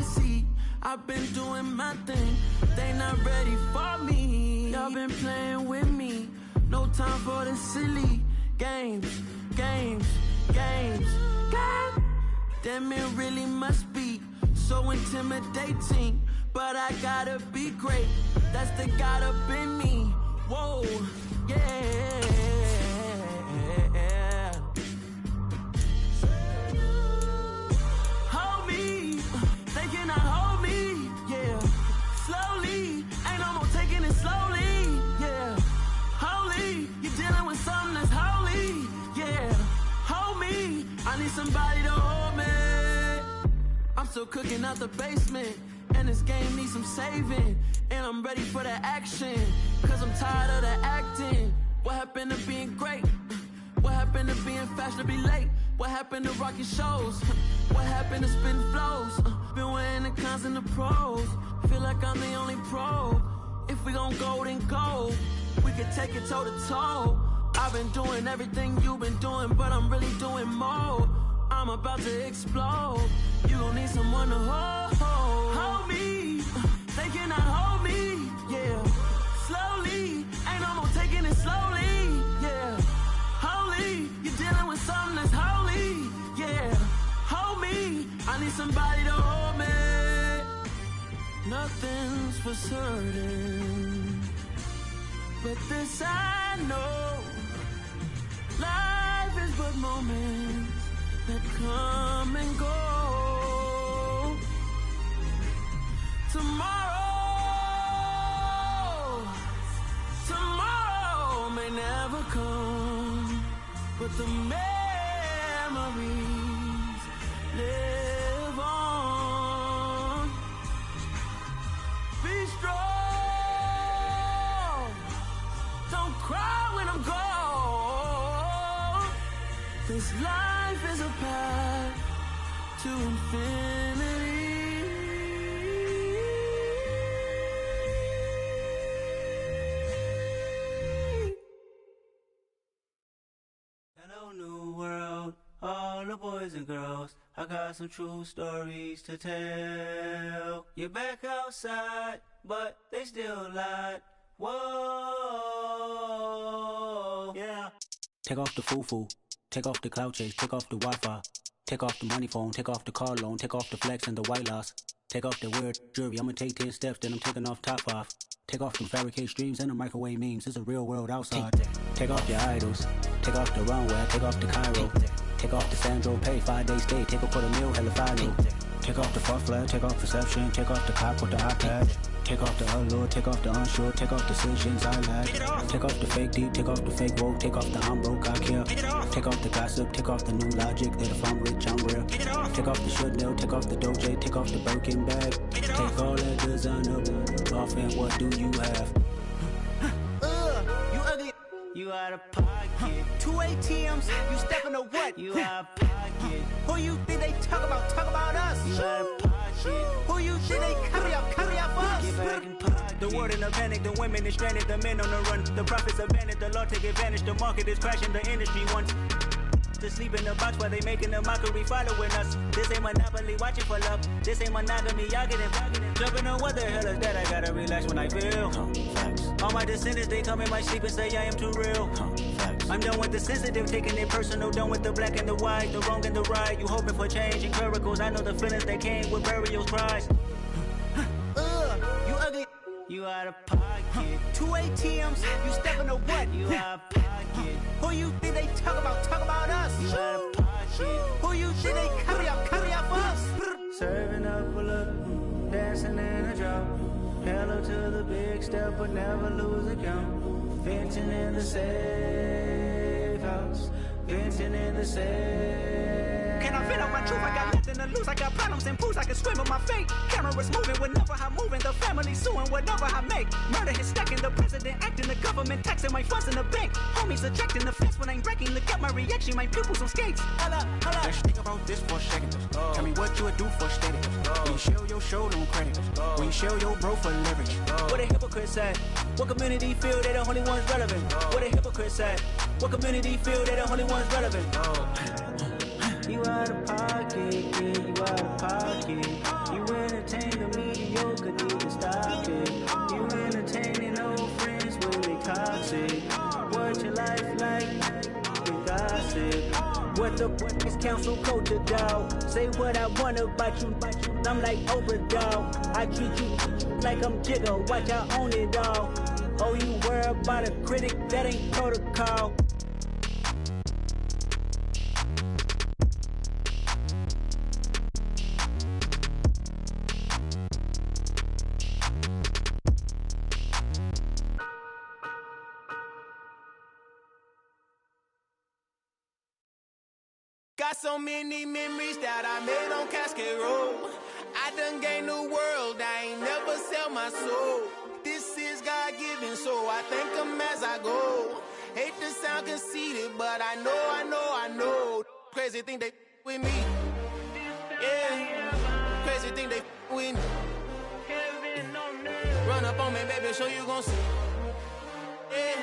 see, I've been doing my thing. They not ready for me. Y'all been playing with me. No time for the silly games. Damn, it really must be so intimidating. But I gotta be great. That's the God up in me. Whoa, yeah. Hold me, they cannot hold me, yeah. Slowly, ain't no more taking it slowly, yeah. Holy, you're dealing with something that's holy, yeah. Hold me, I need somebody to hold me. I'm still cooking out the basement, and this game needs some saving. And I'm ready for the action, cause I'm tired of the acting. What happened to being great? What happened to being fashionably late? What happened to rocking shows? What happened to spitting flows? Been wearing the cons and the pros. Feel like I'm the only pro. If we gon' go, then go. We could take it toe to toe. I've been doing everything you've been doing, but I'm really doing more. I'm about to explode. You gon' need someone to hold me. They cannot hold me, yeah. Slowly, ain't no more taking it slowly, yeah. Holy, you're dealing with something that's holy, yeah. Hold me, I need somebody to hold me. Nothing's for certain, but this I know. Life is but moments that come and go. Tomorrow may never come, but the memories live on. Be strong, don't cry when I'm gone. This life is a path to infinity. Hello, new world, all the boys and girls. I got some true stories to tell. You're back outside, but they still lied. Whoa, yeah. Take off the foo-foo, take off the cloud chase, take off the Wi-Fi, take off the money phone, take off the car loan, take off the flex and the white loss, take off the weird jewelry. I'ma take 10 steps, then I'm taking off top 5. Take off them fabricate streams and the microwave memes. It's a real world outside. Take off your idols, take off the runway, take off the Cairo, take off the Sandro Pay, 5-day stay, take off for the meal, hella final. Take off the fuck flag, take off perception, take off the cop with the iPad. Take off the allure, take off the unsure, take off decisions I lack. Take off the fake deep, take off the fake woke, take off the I'm broke, I care. Take off the gossip, take off the new logic that if I'm rich, I'm real. Take off the Chanel, take off the Doja, take off the Birkin bag. Take all that designer off and what do you have? You ugly. You out of pocket. 2 ATMs, you stepping to what? You out of pocket. Who you think they talk about us? You out of pocket. Who you think they carry up for us? Get back in pocket. The world in a panic, the women is stranded, the men on the run. The profits abandoned, the law take advantage, the market is crashing, the industry wants to sleep in the box while they making a mockery following us. This ain't Monopoly, watching for love. This ain't monogamy, y'all getting jumping on what the hell is that? I gotta relax when I feel. All my descendants, they come in my sleep and say I am too real. I'm done with the sensitive, taking it personal. Done with the black and the white, the wrong and the right. You hoping for change and miracles. I know the feelings that came with burial cries. You ugly. You out of pocket. 2 ATMs, you stepping to what? You out of pocket. Who you think they talk about us? You out of pocket. Who you think they carry up for us? Serving up a look, dancing in a drop. Hello to the big step, but never lose a count. Venting in the safe house. Venting in the safe. Can I feel out my truth? I got nothing to lose. I got problems and pools. I can swim with my fate. Cameras moving whenever I'm moving. The family suing whatever I make. Murder is stacking. The president acting. The government taxing my funds in the bank. Homies ejecting the fence when I'm breaking. Look at my reaction. My pupils on skates. Holla, holla. Let's think about this for a second. Tell me what you would do for status. When you show your show, no credit. When you show your bro for leverage. What a hypocrite said. What community feel they the only ones relevant? What a hypocrite said. What community feel they the only ones relevant? You out of pocket, yeah, you out of pocket. You in entertain the mediocre, need to stop it. You entertaining old friends when they toxic. What your life like? You gossip. What the fuck is council culture, dog? Say what I want about you, I'm like Oprah, dog. I treat you like I'm Jigga, watch I own it all. Oh, you worry about a critic, that ain't protocol. Got so many memories that I made on Cascade Road. I done gained the world, I ain't never sell my soul. This is God-given, so I thank him as I go. Hate to sound conceited, but I know. Crazy thing they with me. Yeah, crazy thing they with me. Run up on me, baby, show you gon' see. Yeah,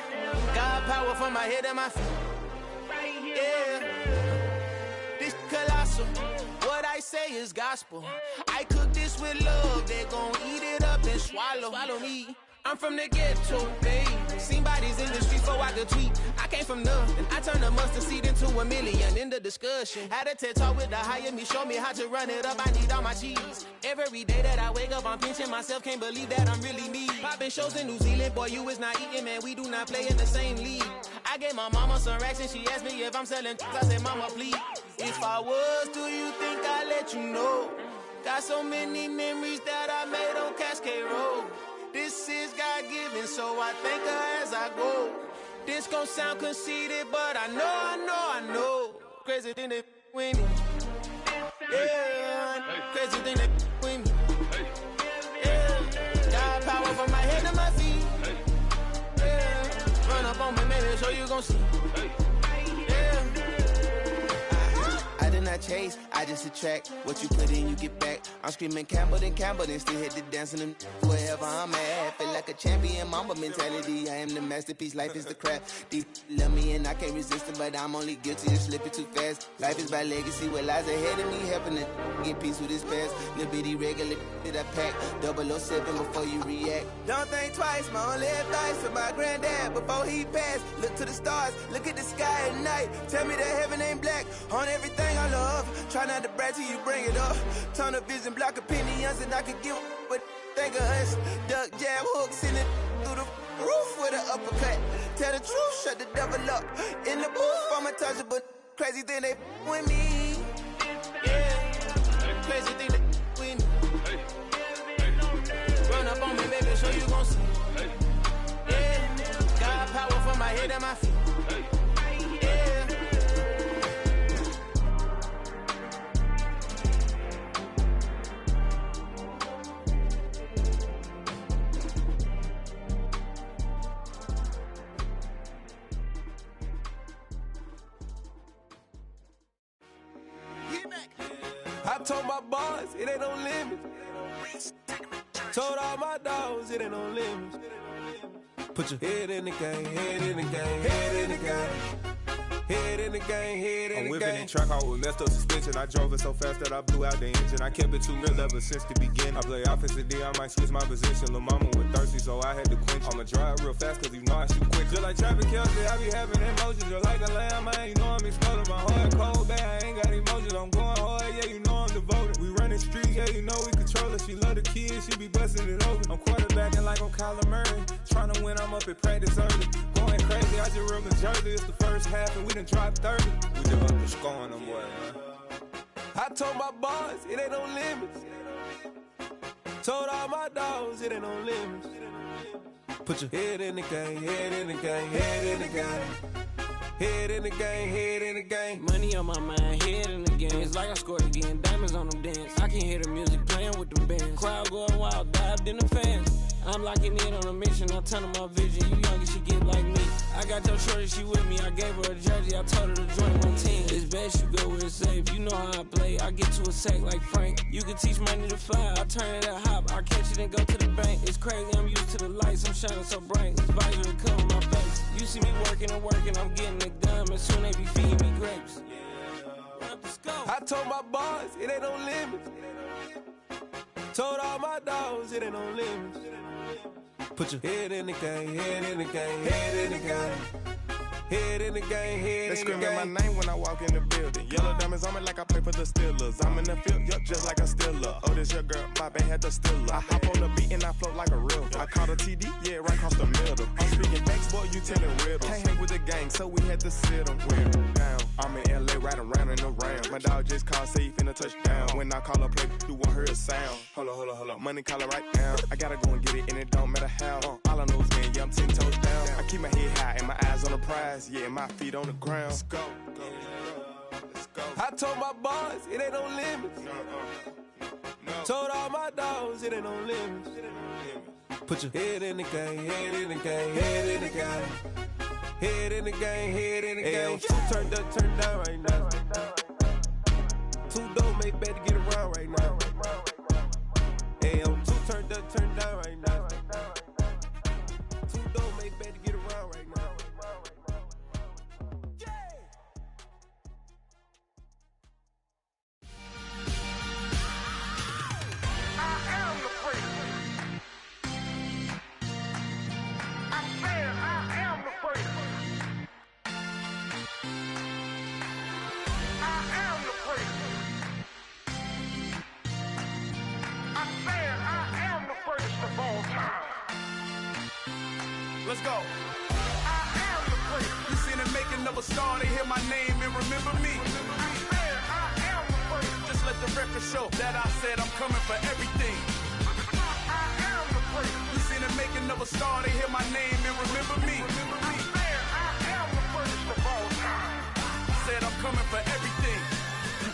God power from my head and my feet. Yeah. This colossal, what I say is gospel. I cook this with love, they gon' eat it up and swallow me. I'm from the ghetto, babe. Seen bodies in the streets so I could tweet. I came from nothing, I turned a mustard seed into a million. In the discussion, had a TED talk with the higher me, show me how to run it up. I need all my cheese. Every day that I wake up, I'm pinching myself, can't believe that I'm really me. Popping shows in New Zealand, boy, you is not eating, man. We do not play in the same league. I gave my mama some racks and she asked me if I'm selling. I said, mama, please. If I was, do you think I'd let you know? Got so many memories that I made on Cascade Road. This is God-given, so I thank her as I go. This gon' sound conceited, but I know. Crazy thing they with me. Yeah, crazy thing they with me. Yeah, got power from my head to my feet. Yeah, run up on me, maybe so you gon' see. I did not chase, I just attract. What you put in, you get back. I'm screaming Campbell, then still hit the dancing and wherever I'm at. Feel like a champion, mamba mentality. I am the masterpiece, life is the craft. Deep love me and I can't resist it, but I'm only guilty of slipping too fast. Life is by legacy, what lies ahead of me, helping to get peace with his past. Little bitty regular that I pack, 007 before you react. Don't think twice, my only advice for my granddad before he passed. Look to the stars, look at the sky at night. Tell me that heaven ain't black on everything I love. Try not to brag till you bring it up. Tunnel vision, block opinions, and I could give but think of us. Duck jab hooks in it through the roof with an uppercut. Tell the truth, shut the devil up. In the booth, I'm untouchable. Crazy thing they with me. Yeah, crazy thing they with me. Run up on me, baby, so you gon' see. Yeah, got power from my head and my feet. I told my boys, it ain't no limits. Told all my dogs, it ain't no limits. Put your head in the game, head in the game, head in the game. Head in the game, head in the game. I'm whipping and track out with messed up suspension. I drove it so fast that I blew out the engine. I kept it too real ever since the beginning. I play offensive D, I might switch my position. Lil' mama was thirsty, so I had to quench. I'ma drive real fast, cause you know I shoot quick. Just like Travis Kelce, I be having emotions. Just like a lamb, man, you know I'm exploding. My heart cold, bad, I ain't got emotions. I'm going hard, yeah, you know I'm devoted. We running streets, yeah, you know we control it. She love the kids, she be busting it open. I'm quarterbacking like I'm Kyler Murray. Trying to win, I'm up at practice early. Going crazy, I just real in Jersey. It's the first half and we done dropped 30. We just up to scoring them, boy, man. I told my boys, it ain't no limits. Told all my dogs, it ain't no limits. Put your head in the game, head in the game, head in the game. Head in the game, head in the game. Money on my mind, head in the game. It's like I scored again, diamonds on them dance. I can hear the music playing with the bands. Crowd going wild, dived in the fans. I'm locking in on a mission, I turn my vision. You young, she get like me. I got your shorty, she with me. I gave her a jersey, I told her to join my team. It's best you go where it's safe. You know how I play, I get to a sack like Frank. You can teach money to fly, I turn it at hop. I catch it and go to the bank. It's crazy, I'm used to the lights, I'm shining so bright. This visor to cover my face. You see me working and working, I'm getting it done. And soon they be feeding me grapes. I told my boys, it ain't no limits. Told all my dogs it ain't no limits. Put your head in the game, head in the game, head in the game. Head in the game, head they in the game. They screaming my name when I walk in the building. Yellow diamonds on me like I play for the Steelers. I'm in the field, yup, just like a Steeler. Oh, this your girl, Bobby had the Steeler. I hop on the beat and I float like a river. I caught a TD, yeah, right across the middle. I'm speaking facts, boy, you telling riddles. Can't hang with the gang, so we had to sit them down. I'm in LA, riding round and around. My dog just called, say he finna touch down. When I call a play, you won't hear a sound. Hold up, money calling right now. I gotta go and get it, and it don't matter how. All I know is, man, yeah, I'm 10 toes down. I keep my head high and my eyes on the prize. Yeah, my feet on the ground. Let's go. I told my boys it ain't no limits. Told all my dogs it ain't no limits. Put your head in the game, head in the game, head in the game. Head in the game, head in the game. Two turned up, turned down right now. Two dope make better get around right now. Hey, I'm two turned up, turned down right now. Two dope make better get around right now. Let's go. You seen the making of a star, they hear my name and remember me. Just let the record show that I said I'm coming for everything. You seen the making of a star, they hear my name and remember me. Said I'm coming for everything.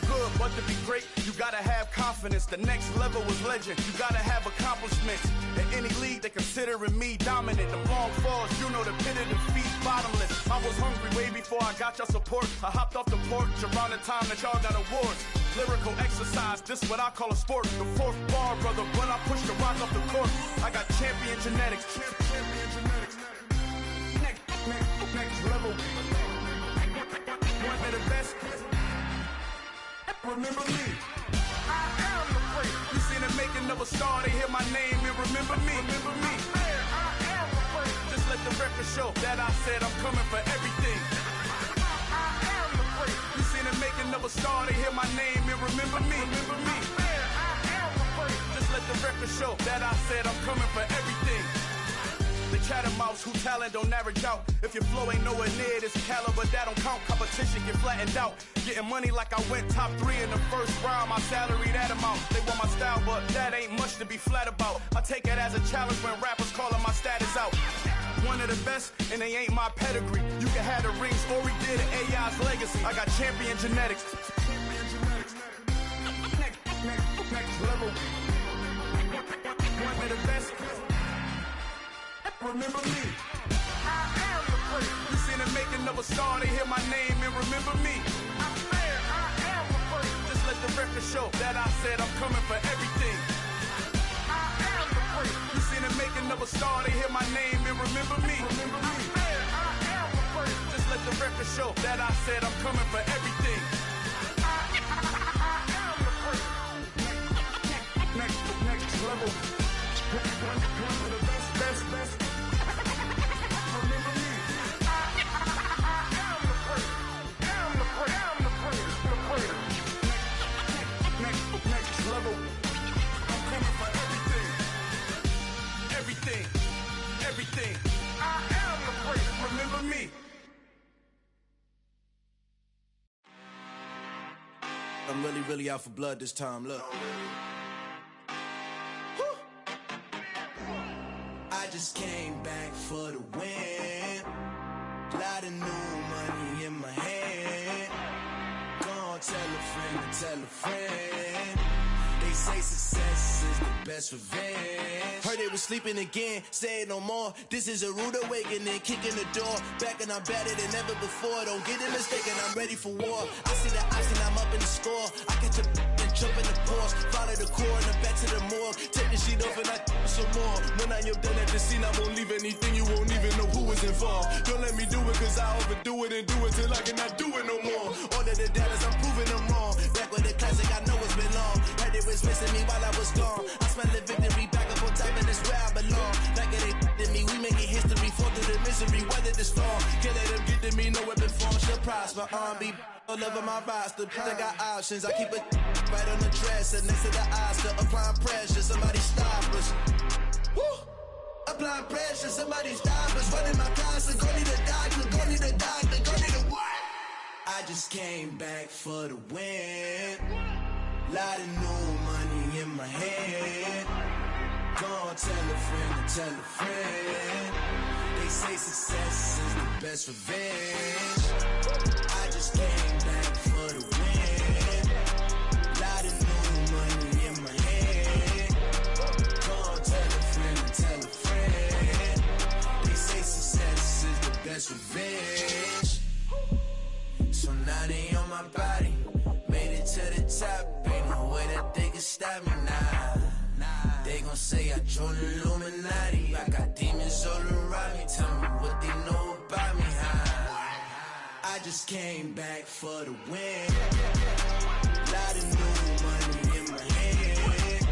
Good, but to be great, you gotta have confidence. The next level was legend. You gotta have accomplishments. In any league, they considering me dominant. The long falls, you know the pit of defeat, bottomless. I was hungry way before I got your support. I hopped off the porch around the time that y'all got awards. Lyrical exercise, this what I call a sport. The fourth bar, brother, when I push the rock off the court. I got champion genetics. Champion genetics. Next level. One of the best. Remember me. I am the great. You seen the making of a star, they hear my name and remember me. Remember me. I am the great. Just let the record show that I said I'm coming for everything. I am the great. You seen the making of a star, they hear my name and remember me. Remember me. I am the great. Just let the record show that I said I'm coming for everything. The chattermouths who talent don't average out. If your flow ain't nowhere near this caliber, that don't count. Competition get flattened out. Getting money like I went top 3 in the first round. My salary that amount. They want my style, but that ain't much to be flat about. I take it as a challenge when rappers calling my status out. One of the best, and they ain't my pedigree. You can have the rings, or we did it, AI's legacy. I got champion genetics. Next level. One of the best. Remember me. I am the great. You seen the making of a star, they hear my name and remember me. I am the great. Just let the record show that I said I'm coming for everything. I am the great. You seen the making of a star, they hear my name and remember me. Remember me. I am the great. Just let the record show that I said I'm coming for everything. I am the great. Next level. One of the best. Remember me. I am the great. I'm the great. Next level. I'm coming for everything. I am the great. Remember me. I'm really out for blood this time. Look. I just came back for the win. Lot of new money in my hand. Gonna tell a friend. They say success is the best revenge. Heard they was sleeping again, say it no more. This is a rude awakening, kicking the door. Back and I'm better than ever before. Don't get it mistaken, I'm ready for war. I see the oxygen, I'm up in the score. I catch a and jump in the course. Follow the core and then back to the morgue. Take the sheet off and I some more. When I am done at the scene, I won't leave anything. You won't even know who is was involved. Don't let me do it cause I overdo it and do it till I cannot do it no more. Order the doubters, I'm proving them wrong. Back with the classic, I know it's been long. Heard it was missing me while I was gone. I smell the victory back up on top and it's where I belong. Like it ain't to me, we making history. Fall through the misery, weather the storm. Can't let them get to me, no weapon form shall prosper. Be all over my roster, I got options. I keep it right on the dresser next to the Oscar. Applying pressure, somebody stop us. Woo! Applying pressure, somebody stop us. Running my closet, go need a doctor, go need a doctor, go need a what? I just came back for the win. Lot of new money in my hand. Go tell a friend and tell a friend. They say success is the best revenge. I just came back for the win. Lot of new money in my hand. Go tell a friend and tell a friend. They say success is the best revenge. So now they on my body. Made it to the top. Ain't no way that they can stop me now. They gon' say I joined the Illuminati. I got demons all around me. Tell me what they know about me, huh? I just came back for the win. Lot of new money in my hand.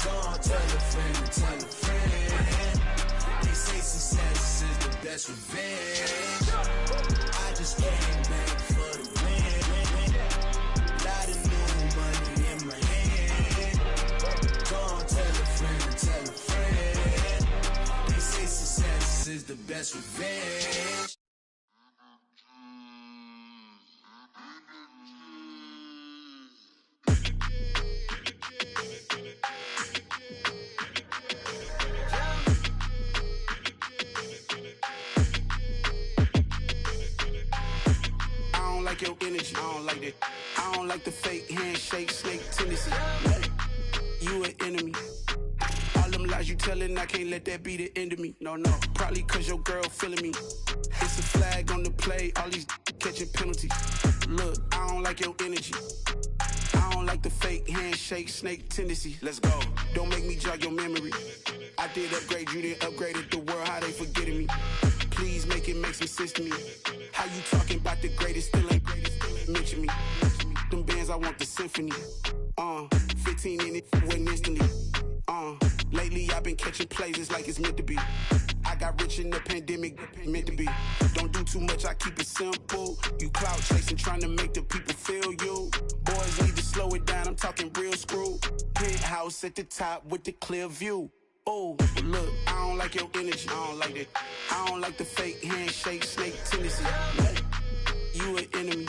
Gonna tell a friend and tell a friend. They say success is the best revenge. I just came back for the win. Lot of new money in my hand. Gonna tell a friend and tell a friend. They say success is the best revenge. I don't like your energy, I don't like that. I don't like the fake handshake, snake tendency. You an enemy. All them lies you telling, I can't let that be the end of me. No, probably cause your girl feeling me. It's a flag on the play, all these catching penalties. Look, I don't like your energy. I don't like the fake handshake, snake tendency. Let's go. Don't make me jog your memory. I did upgrade, you didn't upgrade it. The world, how they forgetting me. Please make it make some sense to me. How you talking about the greatest, still ain't greatest, mention me. Them bands, I want the symphony. 15 in it, went instantly. Lately I've been catching plays, it's like it's meant to be. I got rich in the pandemic, meant to be. Don't do too much, I keep it simple. You clout chasing, trying to make the people feel you. Boys need to slow it down, I'm talking real screw. Penthouse at the top with the clear view. Oh, look, I don't like your energy, I don't like that. I don't like the fake handshake, snake tendency. You an enemy.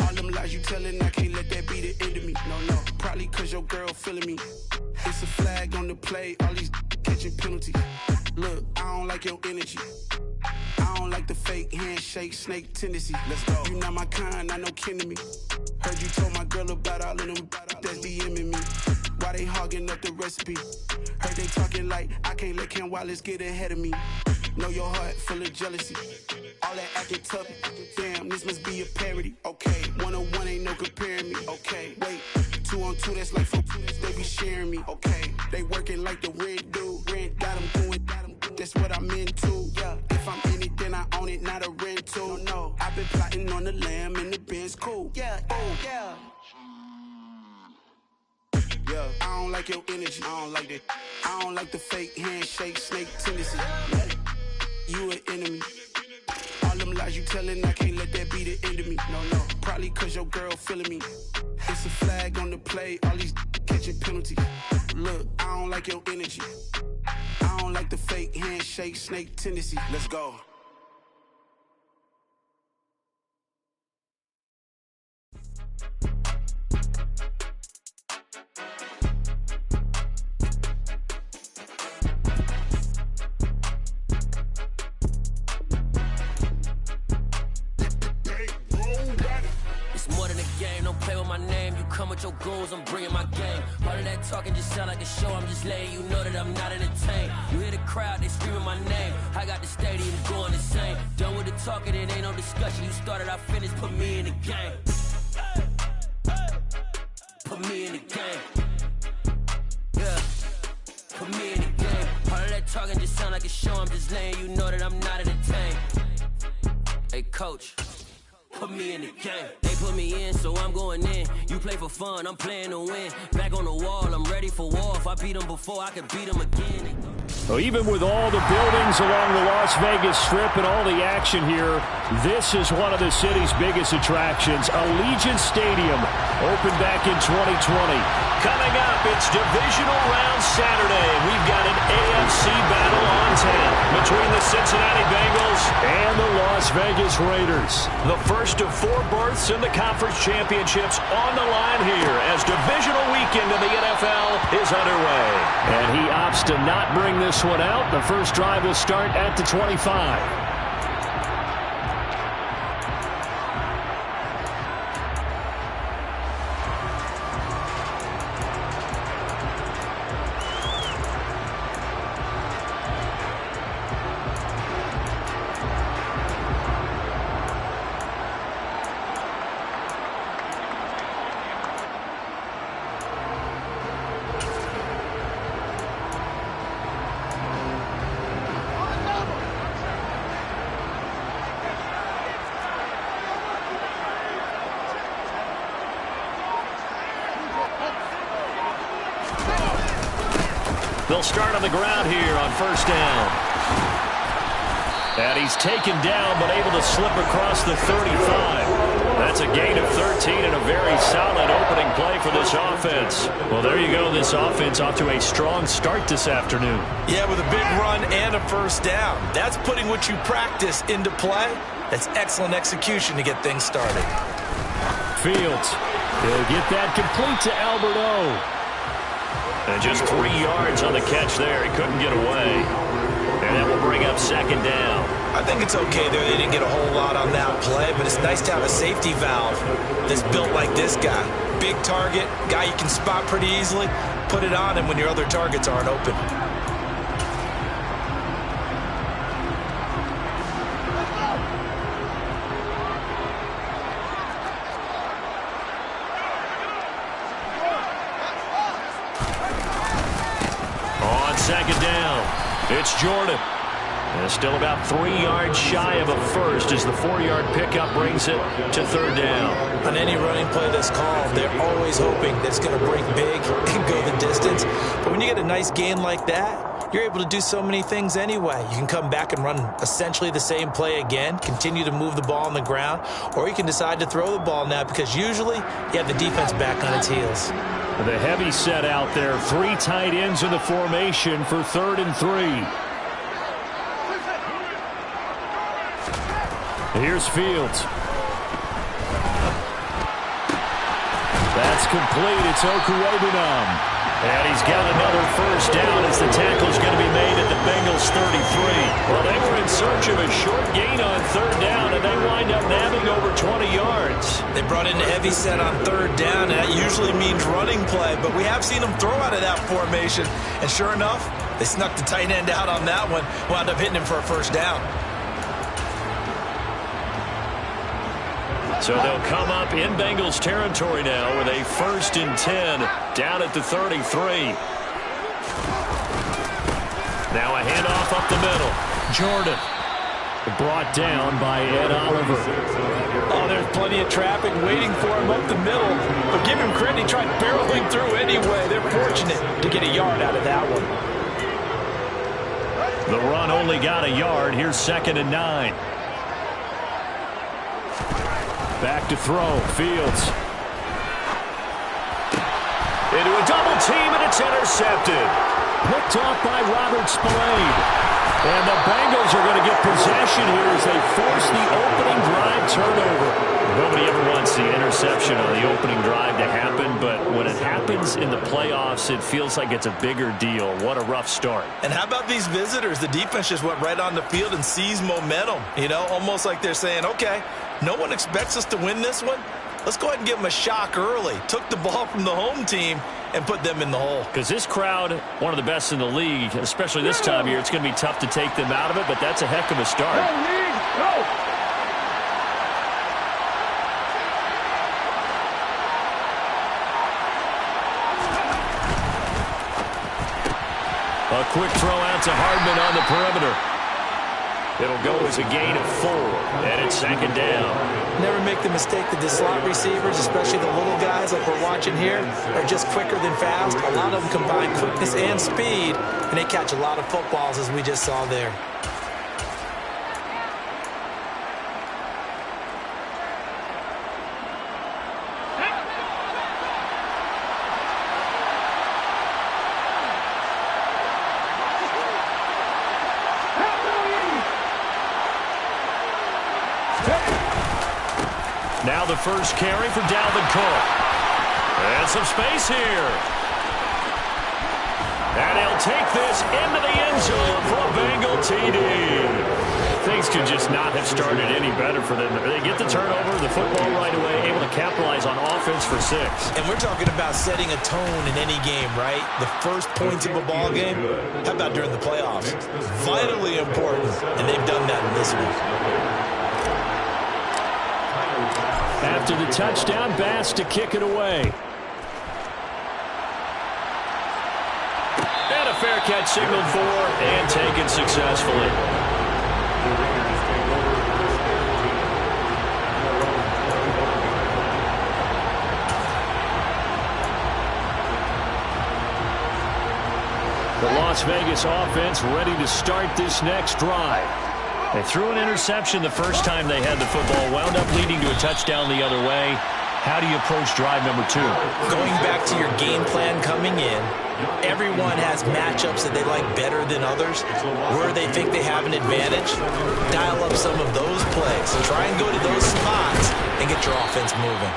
All them lies you telling, I can't let that be the end of me. No, probably cause your girl feeling me. It's a flag on the play, all these catching penalties. Look, I don't like your energy. I don't like the fake handshake, snake tendency. Let's go. You not my kind, not no kin to me. Heard you told my girl about all of them that's DMing me. Why they hogging up the recipe? Heard they talking like I can't let Ken Wallace get ahead of me. Know your heart full of jealousy. All that acting tough, damn, this must be a parody. Okay, 1-on-1 ain't no comparing me. Okay, wait, 2-on-2, that's like 4, they be sharing me. Okay, they working like the rent do. Rent got them doing, that's what I'm into. Yeah, if I'm in it, then I own it, not a rental. No, I've been plotting on the lamb and the Benz cool. Yeah, oh, yeah. Yeah, I don't like your energy, I don't like that. I don't like the fake handshake, snake tendency. You an enemy. All them lies you telling, I can't let that be the end of me. No, probably cause your girl feeling me. It's a flag on the play, all these catching penalties. Look, I don't like your energy. I don't like the fake handshake, snake tendency. Let's go. Come with your goons, I'm bringing my game. All of that talking just sound like a show. I'm just letting you know that I'm not entertained. You hear the crowd, they screaming my name. I got the stadium going insane. Done with the talking, it ain't no discussion. You started, I finished, put me in the game. Put me in the game. Yeah, put me in the game. All of that talking just sound like a show. I'm just letting you know that I'm not entertained. Hey, coach, put me in the game. They put me in, so I'm going in. You play for fun, I'm playing to win. Back on the wall, I'm ready for war. If I beat them before, I could beat them again. So even with all the buildings along the Las Vegas Strip and all the action here, this is one of the city's biggest attractions. Allegiant Stadium opened back in 2020. Coming up, it's Divisional Round Saturday. We've got an AFC battle on tap between the Cincinnati Bengals and the Las Vegas Raiders. The first of 4 berths in the conference championships on the line here as divisional weekend in the NFL is underway. And he opts to not bring this one out. The first drive will start at the 25. They'll start on the ground here on first down. And he's taken down but able to slip across the 35. That's a gain of 13 and a very solid opening play for this offense. Well, there you go. This offense off to a strong start this afternoon. Yeah, with a big run and a first down. That's putting what you practice into play. That's excellent execution to get things started. Fields. He'll get that complete to Albert O. And just 3 yards on the catch there. He couldn't get away. And that will bring up second down. I think it's okay there. They didn't get a whole lot on that play, but it's nice to have a safety valve that's built like this guy. Big target, guy you can spot pretty easily. Put it on him when your other targets aren't open. Second down. It's Jordan. And still about 3 yards shy of a first as the 4-yard pickup brings it to third down. On any running play that's called, they're always hoping that it's going to break big and go the distance. But when you get a nice gain like that, you're able to do so many things anyway. You can come back and run essentially the same play again, continue to move the ball on the ground, or you can decide to throw the ball now because usually you have the defense back on its heels. The heavy set out there. 3 tight ends in the formation for 3rd and 3. Here's Fields. That's complete. It's Okuwebunam. And he's got another first down as the tackle's going to be made at the Bengals 33. Well, they were in search of a short gain on 3rd down, and they wind up nabbing over 20 yards. They brought in a heavy set on 3rd down, and that usually means running play, but we have seen them throw out of that formation. And sure enough, they snuck the tight end out on that one, wound up hitting him for a first down. So they'll come up in Bengals territory now with a 1st and 10 down at the 33. Now a handoff up the middle. Jordan brought down by Ed Oliver. Oh, there's plenty of traffic waiting for him up the middle. But give him credit, he tried barreling through anyway. They're fortunate to get a yard out of that one. The run only got a yard. Here's 2nd and 9. Back to throw. Fields. Into a double team, and it's intercepted. Picked off by Robert Spillane. And the Bengals are going to get possession here as they force the opening drive turnover. Nobody ever wants the interception on the opening drive to happen, but when it happens in the playoffs, it feels like it's a bigger deal. What a rough start. And how about these visitors? The defense just went right on the field and seized momentum. You know, almost like they're saying, okay, no one expects us to win this one. Let's go ahead and give them a shock early. Took the ball from the home team and put them in the hole. Because this crowd, one of the best in the league, especially this time of year, it's going to be tough to take them out of it, but that's a heck of a start. Go. A quick throw out to Hardman on the perimeter. It'll go as a gain of 4, and it's second down. Never make the mistake that the slot receivers, especially the little guys like we're watching here, are just quicker than fast. A lot of them combine quickness and speed, and they catch a lot of footballs, as we just saw there. Now the first carry for Dalvin Cook. And some space here. And he'll take this into the end zone for a Bengal TD. Things could just not have started any better for them. They get the turnover, the football right away, able to capitalize on offense for 6. And we're talking about setting a tone in any game, right? The first points of a ball game. How about during the playoffs? Vitally important, and they've done that in this one. After the touchdown, Bass to kick it away. And a fair catch signaled for and taken successfully. The Las Vegas offense ready to start this next drive. They threw an interception the first time they had the football, wound up leading to a touchdown the other way. How do you approach drive number 2? Going back to your game plan coming in, everyone has matchups that they like better than others. Where they think they have an advantage, dial up some of those plays. Try and go to those spots and get your offense moving.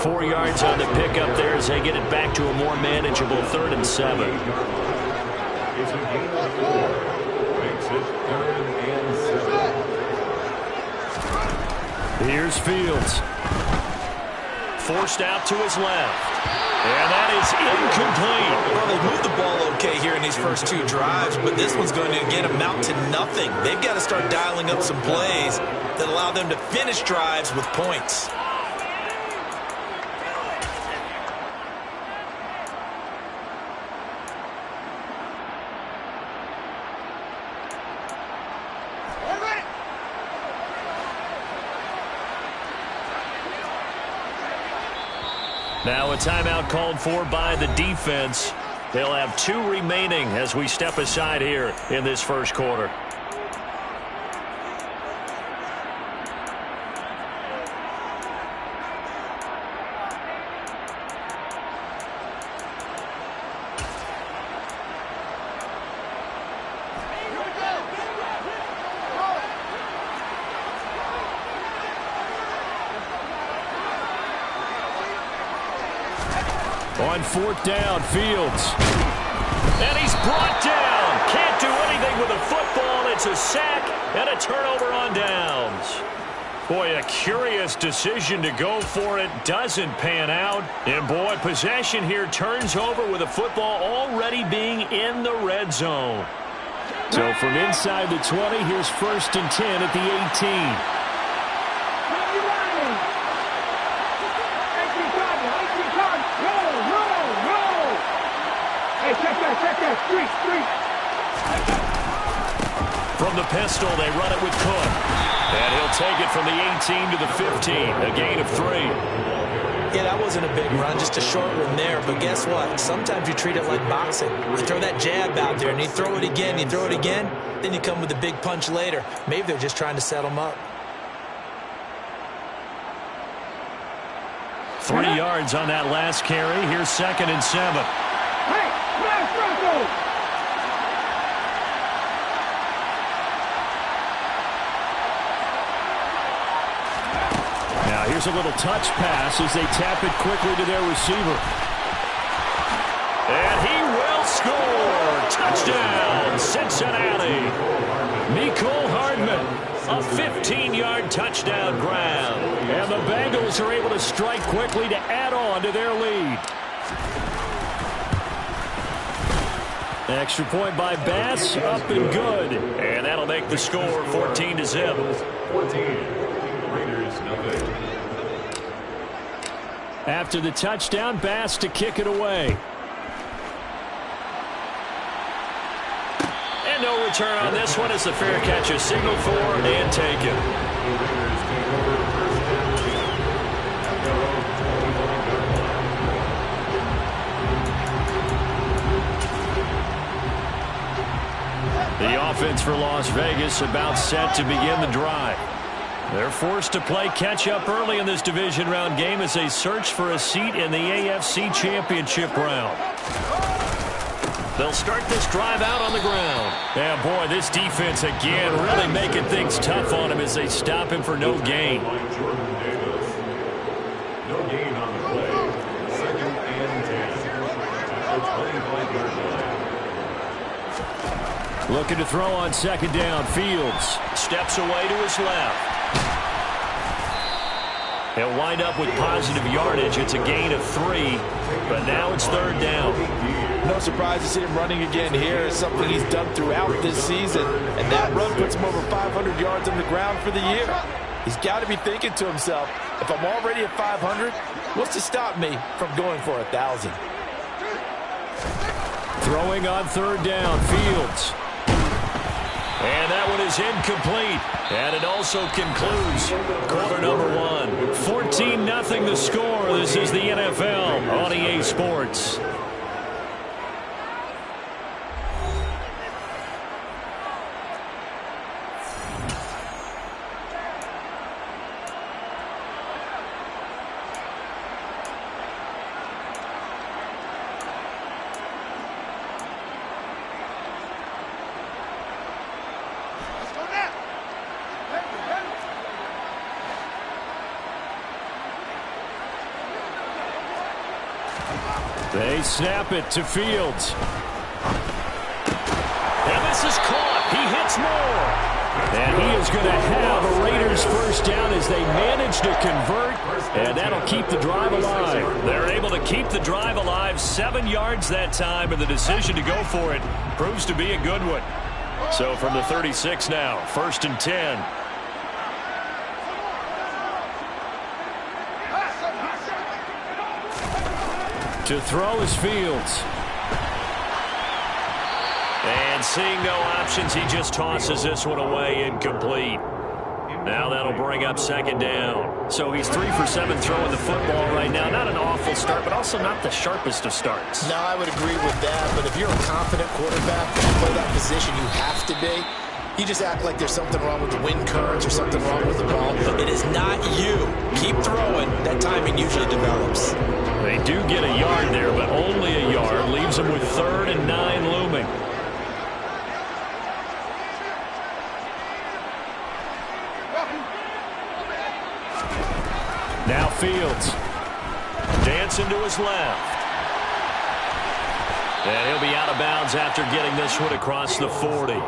4 yards on the pickup there as they get it back to a more manageable 3rd and 7. Here's Fields. Forced out to his left. And that is incomplete. Well, they've moved the ball okay here in these first 2 drives, but this one's going to again amount to nothing. They've got to start dialing up some plays that allow them to finish drives with points. Now a timeout called for by the defense. They'll have 2 remaining as we step aside here in this first quarter. On 4th down, Fields. And he's brought down. Can't do anything with a football. It's a sack and a turnover on downs. Boy, a curious decision to go for it. Doesn't pan out. And boy, possession here turns over with a football already being in the red zone. So from inside the 20, here's 1st and 10 at the 18. From the pistol, they run it with Cook. And he'll take it from the 18 to the 15, a gain of 3. Yeah, that wasn't a big run, just a short one there. But guess what? Sometimes you treat it like boxing. You throw that jab out there, and you throw it again, then you come with a big punch later. Maybe they're just trying to set them up. 3 yards on that last carry. Here's 2nd and 7. Now here's a little touch pass as they tap it quickly to their receiver. And he will score. Touchdown, Cincinnati. Mecole Hardman, a 15-yard touchdown grab. And the Bengals are able to strike quickly to add on to their lead. Extra point by Bass, up and good. And that'll make the score 14-0. 14. Raiders, nothing. After the touchdown, Bass to kick it away. And no return on this one as the fair catch is signaled for and taken. The offense for Las Vegas about set to begin the drive. They're forced to play catch-up early in this division round game as they search for a seat in the AFC Championship round. They'll start this drive out on the ground. Yeah, boy, this defense again really making things tough on him as they stop him for no gain. No gain on the play. 2nd and 10. Looking to throw on 2nd down. Fields steps away to his left. He'll wind up with positive yardage. It's a gain of 3, but now it's 3rd down. No surprise to see him running again here. It's something he's done throughout this season, and that run puts him over 500 yards on the ground for the year. He's got to be thinking to himself, if I'm already at 500, what's to stop me from going for 1,000? Throwing on 3rd down, Fields. And that one is incomplete. And it also concludes quarter number 1. 14-0 the score. This is the NFL on EA Sports. They snap it to Fields. And this is caught. He hits more. And he is going to have a Raiders first down as they manage to convert. And that'll keep the drive alive. They're able to keep the drive alive. 7 yards that time, and the decision to go for it proves to be a good one. So from the 36 now, 1st and 10. To throw is Fields. And seeing no options, he just tosses this one away, incomplete. Now that'll bring up 2nd down. So he's 3 for 7 throwing the football right now. Not an awful start, but also not the sharpest of starts. No, I would agree with that. But if you're a confident quarterback, when you play that position, you have to be. You just act like there's something wrong with the wind currents or something wrong with the ball. It is not you. Keep throwing. That timing usually develops. They do get a yard there, but only a yard. Leaves them with 3rd and 9 looming. Now Fields. Dancing to his left. And he'll be out of bounds after getting this one across the 40.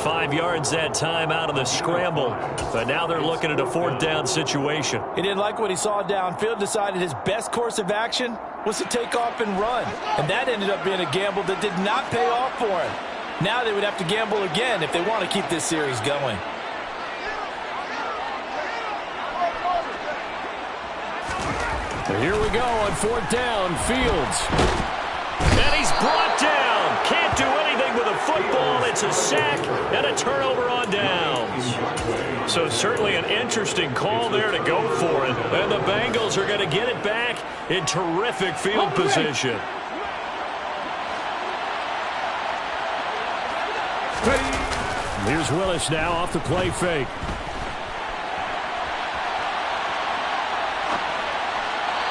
5 yards that time out of the scramble. But now they're looking at a 4th down situation. He didn't like what he saw downfield, decided his best course of action was to take off and run. And that ended up being a gamble that did not pay off for him. Now they would have to gamble again if they want to keep this series going. Here we go on 4th down, Fields. And he's brought down. Can't do anything with a football. It's a sack and a turnover on downs. So certainly an interesting call there to go for it. And the Bengals are going to get it back in terrific field position. Here's Willis now off the play fake.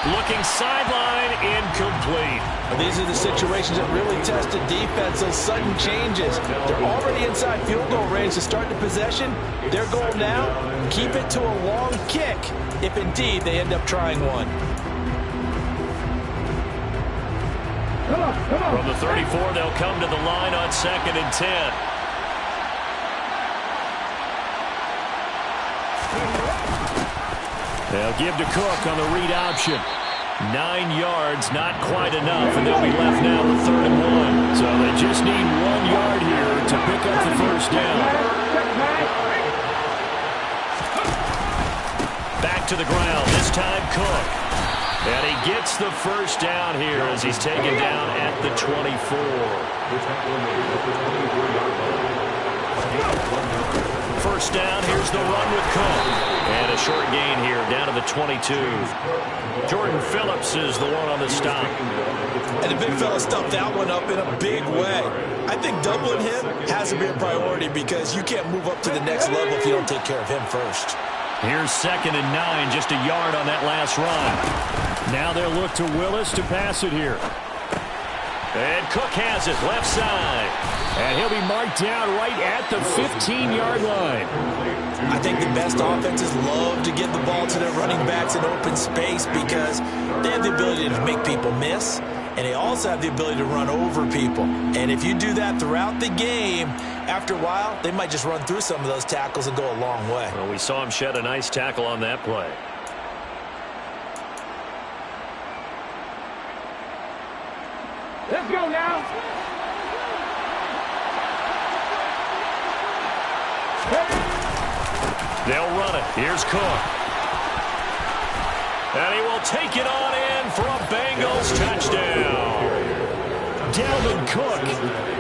Looking sideline, incomplete. These are the situations that really test a defense, those sudden changes. They're already inside field goal range to start the possession. Their goal now, keep it to a long kick, if indeed they end up trying one. From the 34, they'll come to the line on 2nd and 10. They'll give to Cook on the read option. 9 yards, not quite enough, and they'll be left now with 3rd and 1. So they just need 1 yard here to pick up the first down. Back to the ground, this time Cook. And he gets the first down here as he's taken down at the 24. first down. Here's the run with Cook. And a short gain here down to the 22. Jordan Phillips is the one on the stop. And the big fella stuffed that one up in a big way. I think doubling him has to be a priority because you can't move up to the next level if you don't take care of him first. Here's 2nd and 9, just a yard on that last run. Now they'll look to Willis to pass it here. And Cook has it, left side. And he'll be marked down right at the 15-yard line. I think the best offenses love to get the ball to their running backs in open space because they have the ability to make people miss, and they also have the ability to run over people. And if you do that throughout the game, after a while, they might just run through some of those tackles and go a long way. Well, we saw him shed a nice tackle on that play. Let's go now. They'll run it. Here's Cook. And he will take it on in for a Bengals touchdown. Dalvin Cook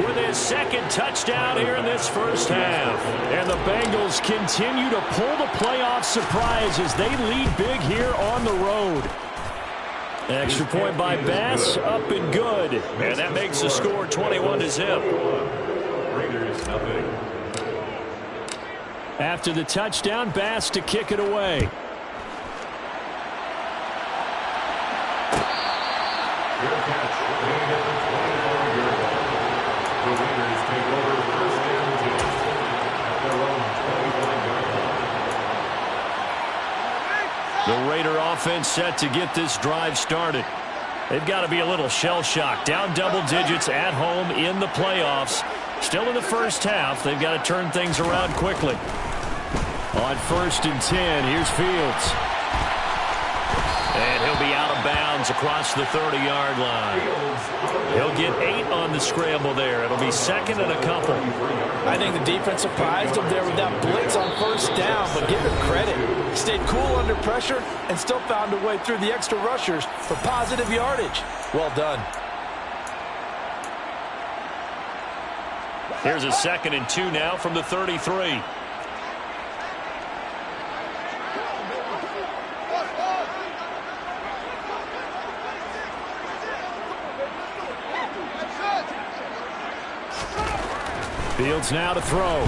with his 2nd touchdown here in this first half. And the Bengals continue to pull the playoff surprise as they lead big here on the road. Extra point by Bass, up and good. And that makes the score 21-0. Raiders nothing. After the touchdown, Bass to kick it away. Good catch. Winning at the 24-yard line. The Raiders take over 1st and 10 at their own 25-yard line. The Raider offense set to get this drive started. They've got to be a little shell-shocked. Down double digits at home in the playoffs. Still in the first half. They've got to turn things around quickly. On 1st and 10, here's Fields. And he'll be out of bounds across the 30-yard line. He'll get 8 on the scramble there. It'll be 2nd and a couple. I think the defense surprised him there with that blitz on 1st down, but give him credit. He stayed cool under pressure and still found a way through the extra rushers for positive yardage. Well done. Here's a 2nd and 2 now from the 33. Fields now to throw.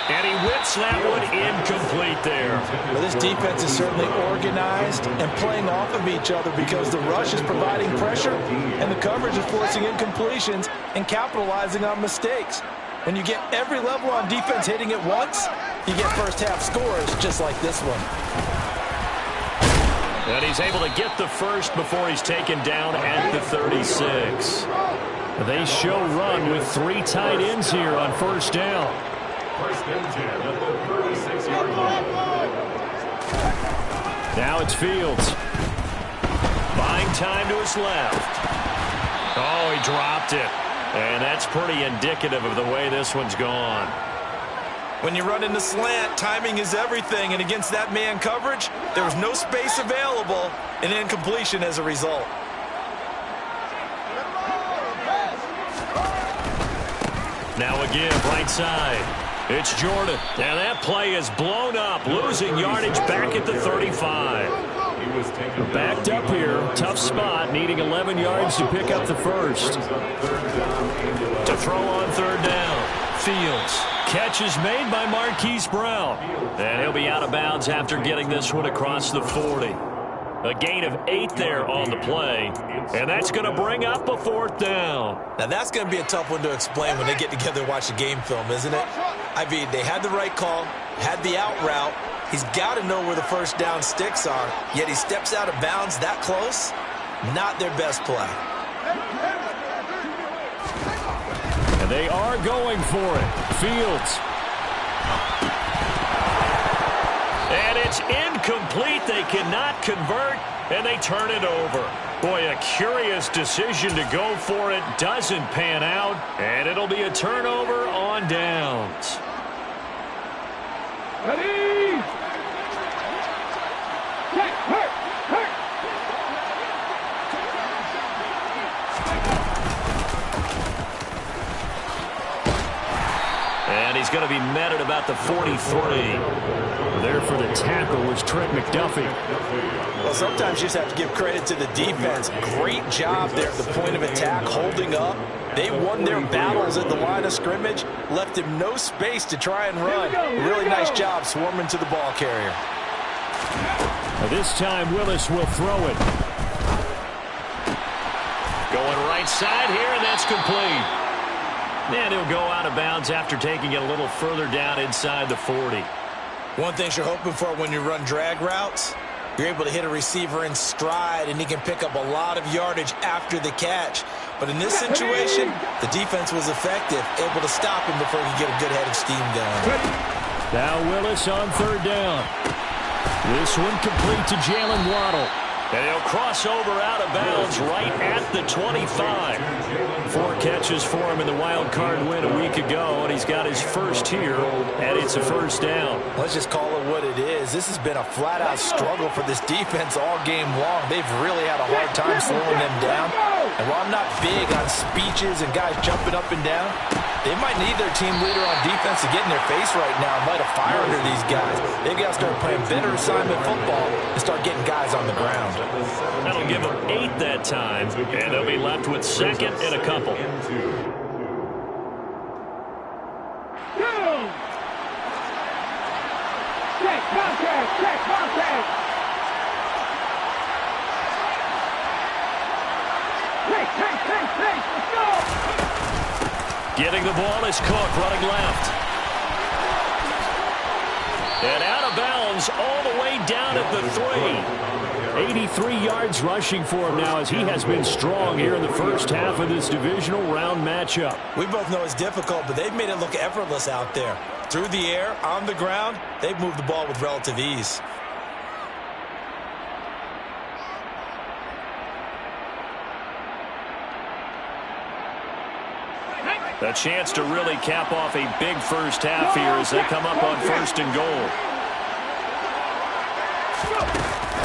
And he whips that one incomplete there. Well, this defense is certainly organized and playing off of each other because the rush is providing pressure and the coverage is forcing incompletions and capitalizing on mistakes. When you get every level on defense hitting it once, you get first half scores just like this one. And he's able to get the first before he's taken down at the 36. They show run with 3 tight ends here on 1st down. 1st and 10 at the 36-yard line. Now it's Fields. Buying time to his left. Oh, he dropped it. And that's pretty indicative of the way this one's gone. When you run in the slant, timing is everything. And against that man coverage, there was no space available and incompletion as a result. Now again, right side. It's Jordan. And that play is blown up, losing yardage back at the 35. Backed up here, tough spot, needing 11 yards to pick up the first. To throw on 3rd down. Fields. Catch is made by Marquise Brown. And he'll be out of bounds after getting this one across the 40. A gain of 8 there on the play. And that's going to bring up a 4th down. Now that's going to be a tough one to explain when they get together and watch the game film, isn't it? I mean, they had the right call, had the out route. He's got to know where the first down sticks are, yet he steps out of bounds that close. Not their best play. And they are going for it. Fields. And it's incomplete. They cannot convert, and they turn it over. Boy, a curious decision to go for it. Doesn't pan out, and it'll be a turnover on downs. Ready? Hurt. And he's going to be met at about the 43. There for the tackle was Trent McDuffie. Well, sometimes you just have to give credit to the defense. Great job there at the point of attack, holding up. They won their battles at the line of scrimmage, left him no space to try and run. Really nice job swarming to the ball carrier. This time Willis will throw it. Going right side here, and that's complete. And he'll go out of bounds after taking it a little further down inside the 40. One thing you're hoping for when you run drag routes, you're able to hit a receiver in stride, and he can pick up a lot of yardage after the catch. But in this situation, the defense was effective, able to stop him before he could get a good head of steam going. Now Willis on third down. This one complete to Jalen Waddle. And he'll cross over out of bounds right at the 25. 4 catches for him in the wild card win a week ago, and he's got his first here, and it's a first down. Let's just call it what it is. This has been a flat-out struggle for this defense all game long. They've really had a hard time slowing them down. And while I'm not big on speeches and guys jumping up and down, they might need their team leader on defense to get in their face right now and light a fire under these guys. They've got to start playing better assignment football and start getting guys on the ground. That'll give them 8 that time, and they'll be left with second and a couple. Getting the ball is Cook, running left. And out of bounds all the way down at the 3. 83 yards rushing for him now as he has been strong here in the first half of this divisional round matchup. We both know it's difficult, but they've made it look effortless out there. Through the air, on the ground, they've moved the ball with relative ease. A chance to really cap off a big first half here as they come up on first and goal.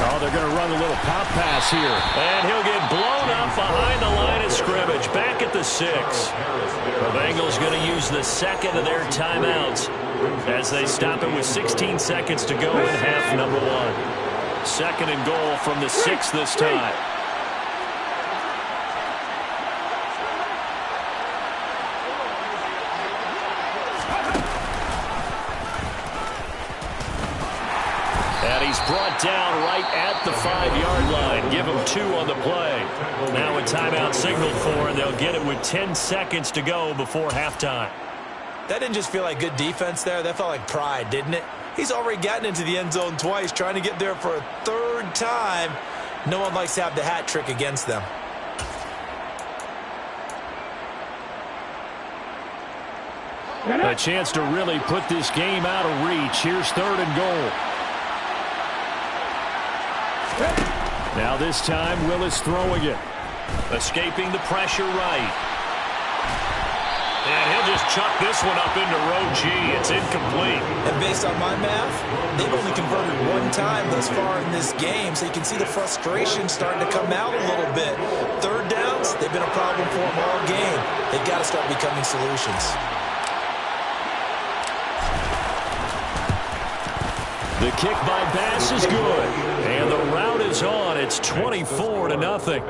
Oh, they're going to run a little pop pass here. And he'll get blown up behind the line of scrimmage, back at the 6. The Bengals going to use the second of their timeouts as they stop it with 16 seconds to go in half number 1. Second and goal from the 6 this time. He's brought down right at the 5-yard line. Give him 2 on the play. Now a timeout signaled for, and they'll get it with 10 seconds to go before halftime. That didn't just feel like good defense there. That felt like pride, didn't it? He's already gotten into the end zone twice, trying to get there for a 3rd time. No one likes to have the hat trick against them. A chance to really put this game out of reach. Here's 3rd and goal. Now this time, Willis throwing it. Escaping the pressure right. And he'll just chuck this one up into row G. It's incomplete. And based on my math, they've only converted 1 time thus far in this game, so you can see the frustration starting to come out a little bit. 3rd downs, they've been a problem for them all game. They've got to start becoming solutions. The kick by Bass is good. And the route is on. It's 24-0.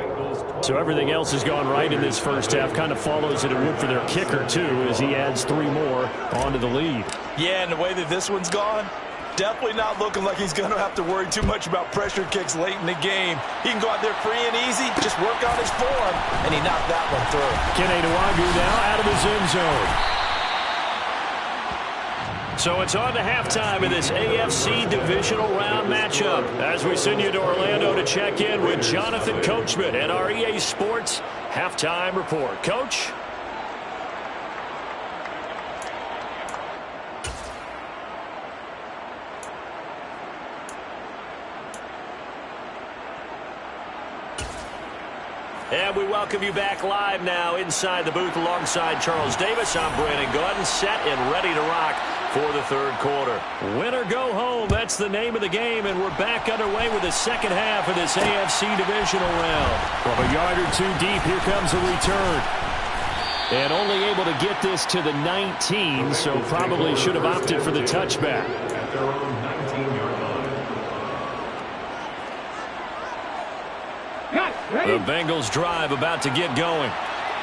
So everything else has gone right in this first half. Kind of follows it would for their kicker, too, as he adds 3 more onto the lead. Yeah, and the way that this one's gone, definitely not looking like he's going to have to worry too much about pressure kicks late in the game. He can go out there free and easy, just work on his form, and he knocked that one through. Kene Nwangwu now out of his end zone. So it's on to halftime in this AFC divisional round matchup as we send you to Orlando to check in with Jonathan Coachman and our EA Sports Halftime Report. Coach? And we welcome you back live now inside the booth alongside Charles Davis. I'm Brandon Gaudin, set and ready to rock for the 3rd quarter. Win or go home, that's the name of the game, and we're back underway with the second half of this AFC divisional round. From a yard or 2 deep, here comes a return. And only able to get this to the 19, so probably should have opted for the touchback. At their own 19-yard line. The Bengals drive about to get going.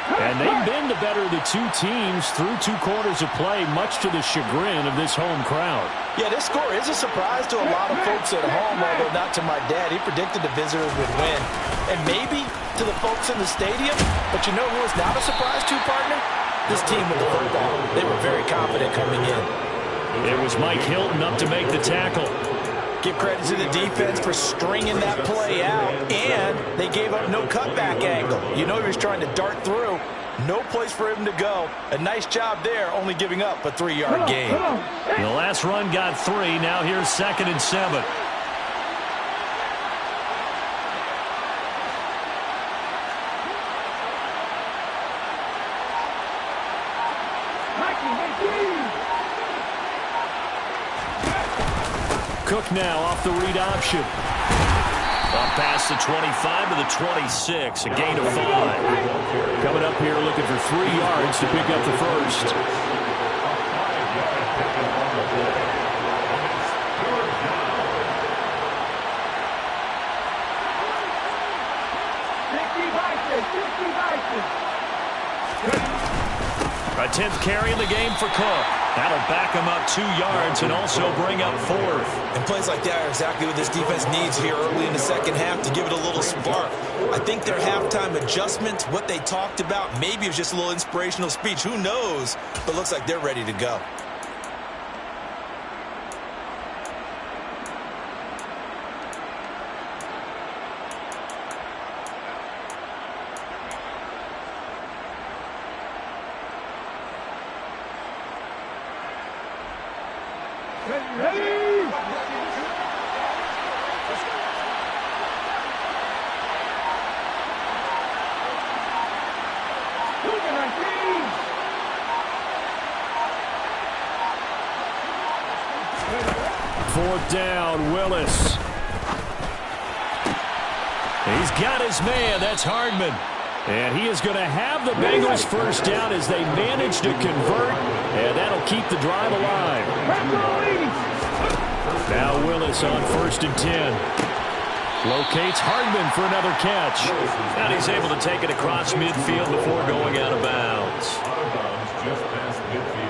And they've been the better of the two teams through 2 quarters of play, much to the chagrin of this home crowd. Yeah, this score is a surprise to a lot of folks at home, although not to my dad. He predicted the visitors would win. And maybe to the folks in the stadium. But you know who was not a surprise to, partner? This team with the football. They were very confident coming in. It was Mike Hilton up to make the tackle. Give credit to the defense for stringing that play out, and they gave up no cutback angle. You know he was trying to dart through. No place for him to go. A nice job there, only giving up a 3-yard gain. The last run got 3. Now here's 2nd and 7. Cook now off the read option. Up past the 25 to the 26, a gain of 5. Coming up here looking for 3 yards to pick up the first. A 10th carry in the game for Cook. That'll back him up 2 yards and also bring up 4th. And plays like that are exactly what this defense needs here early in the second half to give it a little spark. I think their halftime adjustment, what they talked about, maybe it was just a little inspirational speech. Who knows? But looks like they're ready to go. Fourth down, Willis. He's got his man. That's Hardman. And he is going to have the Bengals first down as they manage to convert. And that'll keep the drive alive. Now Willis on 1st and 10. Locates Hardman for another catch. And he's able to take it across midfield before going out of bounds. Out of bounds, just past midfield.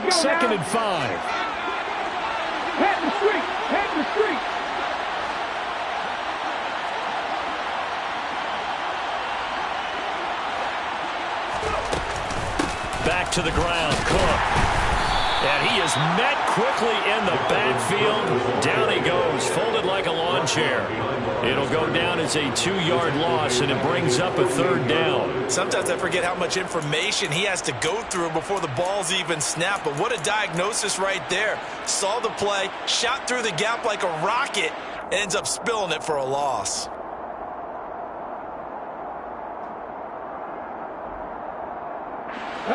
2nd and 5. Head the street! Head the street! Back to the ground, Cook. And he is met quickly in the backfield. Down he goes, folded like a lawn chair. It'll go down as a 2-yard loss, and it brings up a 3rd down. Sometimes I forget how much information he has to go through before the ball's even snapped. But what a diagnosis right there. Saw the play, shot through the gap like a rocket, ends up spilling it for a loss.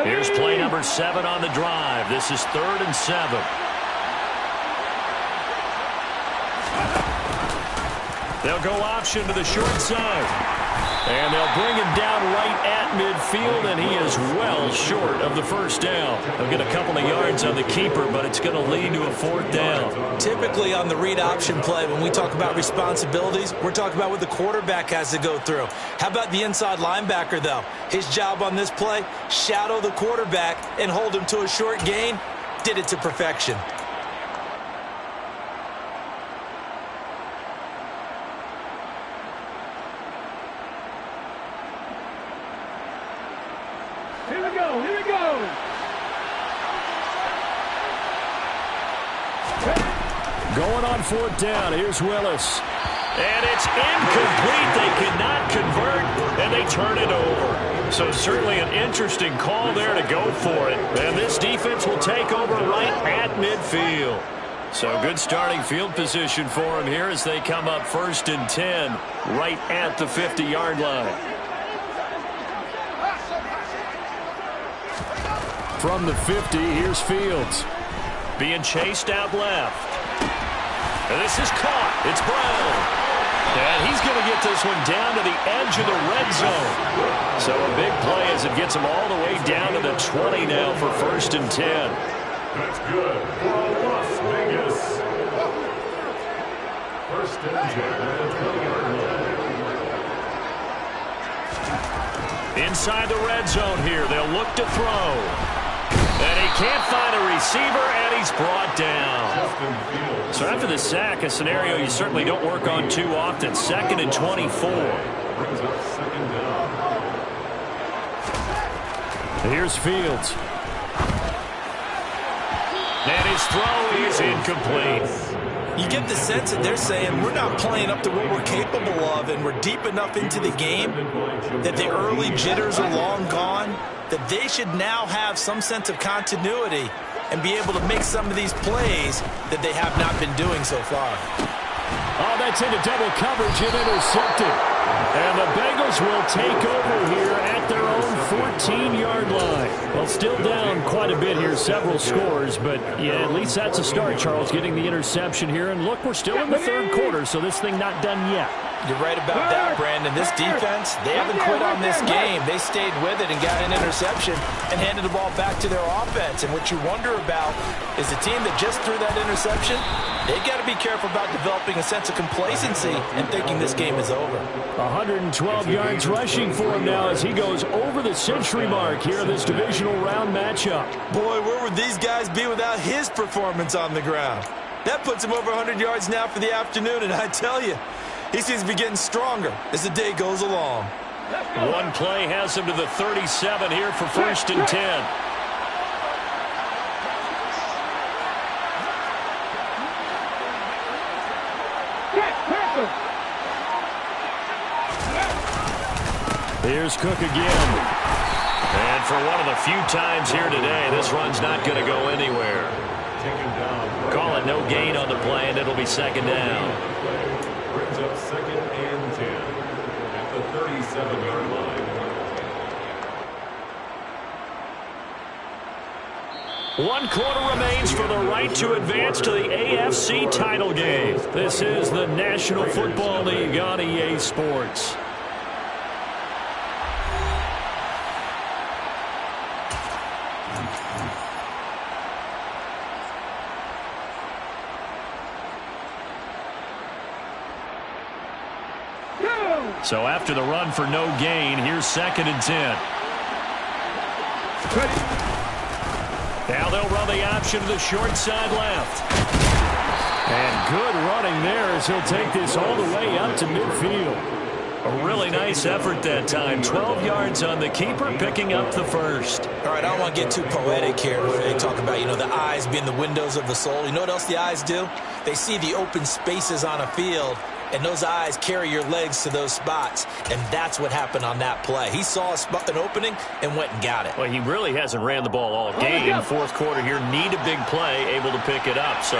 Here's play number 7 on the drive. This is 3rd and 7. They'll go option to the short side. And they'll bring him down right at midfield, and he is well short of the first down. They'll get a couple of yards on the keeper, but it's going to lead to a 4th down. Typically on the read option play, when we talk about responsibilities, we're talking about what the quarterback has to go through. How about the inside linebacker, though? His job on this play, shadow the quarterback and hold him to a short gain. Did it to perfection. Here we go, here we go! Going on 4th down, here's Willis. And it's incomplete. They cannot convert, and they turn it over. So certainly an interesting call there to go for it. And this defense will take over right at midfield. So good starting field position for them here as they come up 1st and 10 right at the 50-yard line. From the 50, here's Fields. Being chased out left. And this is caught. It's Brown. And he's going to get this one down to the edge of the red zone. So a big play as it gets him all the way down to the 20 now for 1st and 10. That's good for Las Vegas. 1st and 10 at the 20-yard line. Inside the red zone here, they'll look to throw. And he can't find a receiver, and he's brought down. So after the sack, a scenario you certainly don't work on too often. 2nd and 24. Brings up 2nd down. Here's Fields. And his throw is incomplete. You get the sense that they're saying we're not playing up to what we're capable of, and we're deep enough into the game that the early jitters are long gone, that they should now have some sense of continuity and be able to make some of these plays that they have not been doing so far. Oh, that's into double coverage and intercepted. And the Bengals will take over here at their own 14-yard line. Well, still down quite a bit here, several scores, but yeah, at least that's a start, Charles, getting the interception here. And look, we're still in the 3rd quarter, so this thing not done yet. You're right about that, Brandon. This defense, they haven't quit on this game. They stayed with it and got an interception and handed the ball back to their offense. And what you wonder about is the team that just threw that interception, they've got to be careful about developing a sense of complacency and thinking this game is over. 112 yards rushing for him now as he goes over the century mark here in this divisional round matchup. Boy, where would these guys be without his performance on the ground? That puts him over 100 yards now for the afternoon, and I tell you, he seems to be getting stronger as the day goes along. One play has him to the 37 here for 1st and 10. Here's Cook again. And for one of the few times here today, this run's not going to go anywhere. Call it no gain on the play, and it'll be 2nd down. Brings up 2nd and 10 at the 37-yard line. 1 quarter remains for the right to advance to the AFC title game. This is the National Football League on EA Sports. So after the run for no gain, here's 2nd and 10. Now they'll run the option to the short side left. And good running there as he'll take this all the way up to midfield. A really nice effort that time. 12 yards on the keeper, picking up the 1st. All right, I don't want to get too poetic here where they talk about, the eyes being the windows of the soul. You know what else the eyes do? They see the open spaces on a field, and those eyes carry your legs to those spots, and that's what happened on that play. He saw an opening and went and got it. Well, he really hasn't ran the ball all game. 4th quarter here, need a big play, able to pick it up. So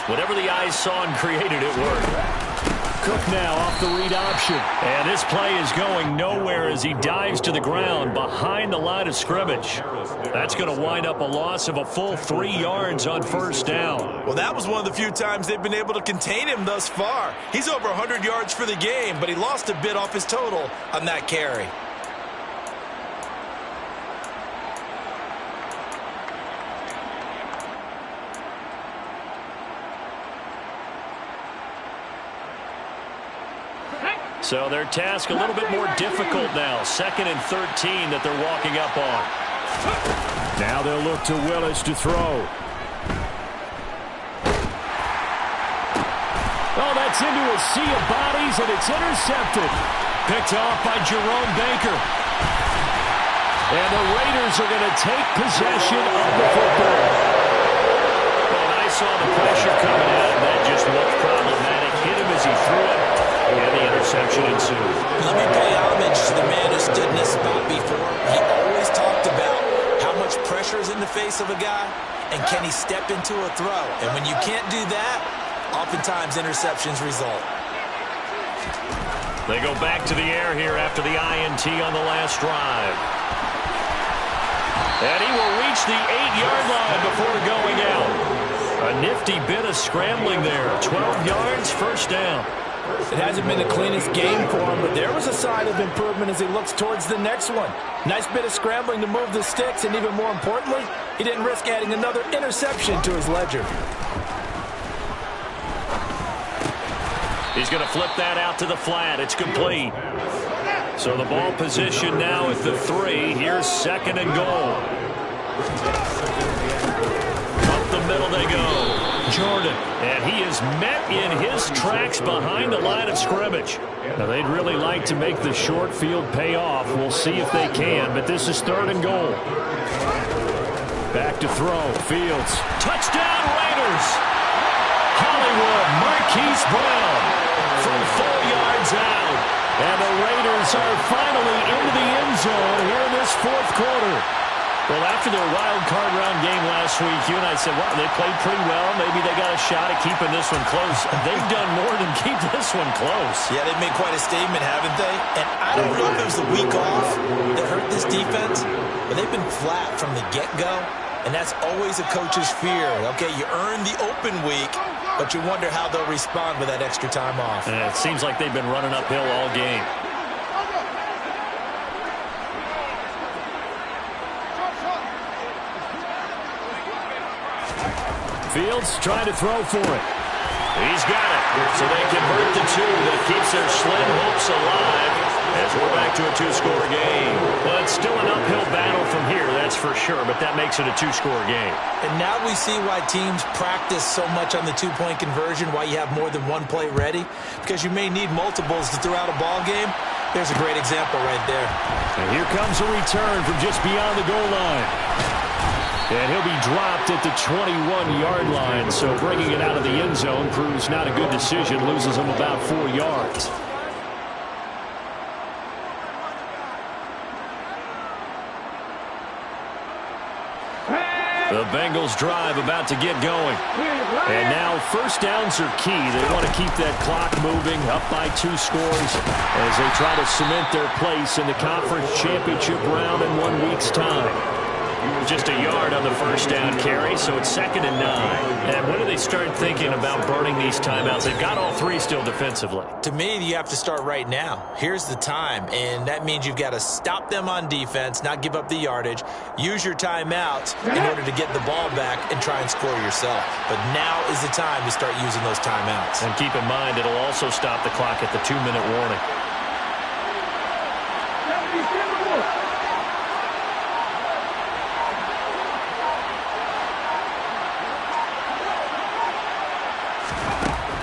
whatever the eyes saw and created, it worked. Cook now off the read option. And this play is going nowhere as he dives to the ground behind the line of scrimmage. That's going to wind up a loss of a full 3 yards on 1st down. Well, that was one of the few times they've been able to contain him thus far. He's over 100 yards for the game, but he lost a bit off his total on that carry. So their task a little bit more difficult now. 2nd and 13 that they're walking up on. Now they'll look to Willis to throw. Oh, that's into a sea of bodies, and it's intercepted. Picked off by Jerome Baker. And the Raiders are going to take possession of the football. Well, I saw the pressure coming out, and that just looked problematic. Hit him as he threw it. And the interception ensued. Let me pay homage to the man who stood in this spot before. He always talked about how much pressure is in the face of a guy, and can he step into a throw. And when you can't do that, oftentimes interceptions result. They go back to the air here after the INT on the last drive. And he will reach the 8-yard line before going out. A nifty bit of scrambling there. 12 yards, first down. It hasn't been the cleanest game for him, but there was a sign of improvement as he looks towards the next one. Nice bit of scrambling to move the sticks, and even more importantly, he didn't risk adding another interception to his ledger. He's going to flip that out to the flat. It's complete. So the ball position now at the 3. Here's second and goal. Up the middle they go. Jordan, and he is met in his tracks behind the line of scrimmage. Now, they'd really like to make the short field pay off. We'll see if they can, but this is third and goal. Back to throw. Fields. Touchdown, Raiders! Hollywood, Marquise Brown from 4 yards out. And the Raiders are finally into the end zone here in this fourth quarter. Well, after their wild card round game last week, you and I said, wow, they played pretty well. Maybe they got a shot at keeping this one close. They've done more than keep this one close. Yeah, they've made quite a statement, haven't they? And I don't know if it was the week off that hurt this defense, but they've been flat from the get-go, and that's always a coach's fear. Okay, you earn the open week, but you wonder how they'll respond with that extra time off. And it seems like they've been running uphill all game. Fields trying to throw for it. He's got it. So they convert the 2 that keeps their slim hopes alive as we're back to a 2-score game. Well, it's still an uphill battle from here, that's for sure, but that makes it a 2-score game. And now we see why teams practice so much on the 2-point conversion, why you have more than one play ready, because you may need multiples to throw out a ball game. There's a great example right there. And here comes a return from just beyond the goal line. And he'll be dropped at the 21-yard line, so bringing it out of the end zone proves not a good decision, loses him about 4 yards. The Bengals drive about to get going. And now first downs are key. They want to keep that clock moving, up by 2 scores as they try to cement their place in the conference championship round in 1 week's time. Just a yard on the first down carry, so it's 2nd and 9. And when do they start thinking about burning these timeouts? They've got all 3 still defensively. To me, you have to start right now. Here's the time, and that means you've got to stop them on defense, not give up the yardage, use your timeouts in order to get the ball back and try and score yourself. But now is the time to start using those timeouts. And keep in mind, it'll also stop the clock at the 2-minute warning.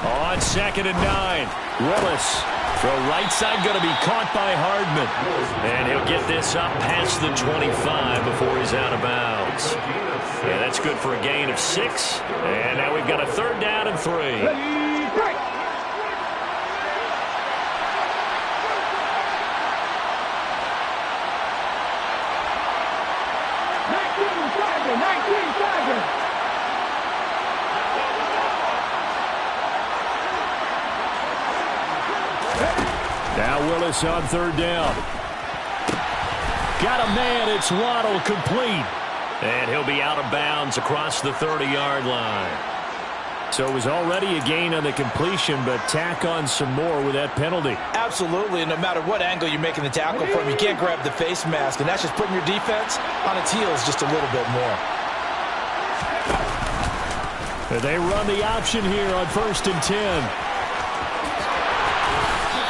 On 2nd and 9, Willis. Throw right side going to be caught by Hardman. And he'll get this up past the 25 before he's out of bounds. Yeah, that's good for a gain of 6. And now we've got a 3rd down and 3. Now Willis on 3rd down. Got a man. It's Waddle, complete. And he'll be out of bounds across the 30-yard line. So it was already a gain on the completion, but tack on some more with that penalty. Absolutely, and no matter what angle you're making the tackle from, you can't grab the face mask, and that's just putting your defense on its heels just a little bit more. And they run the option here on 1st and 10.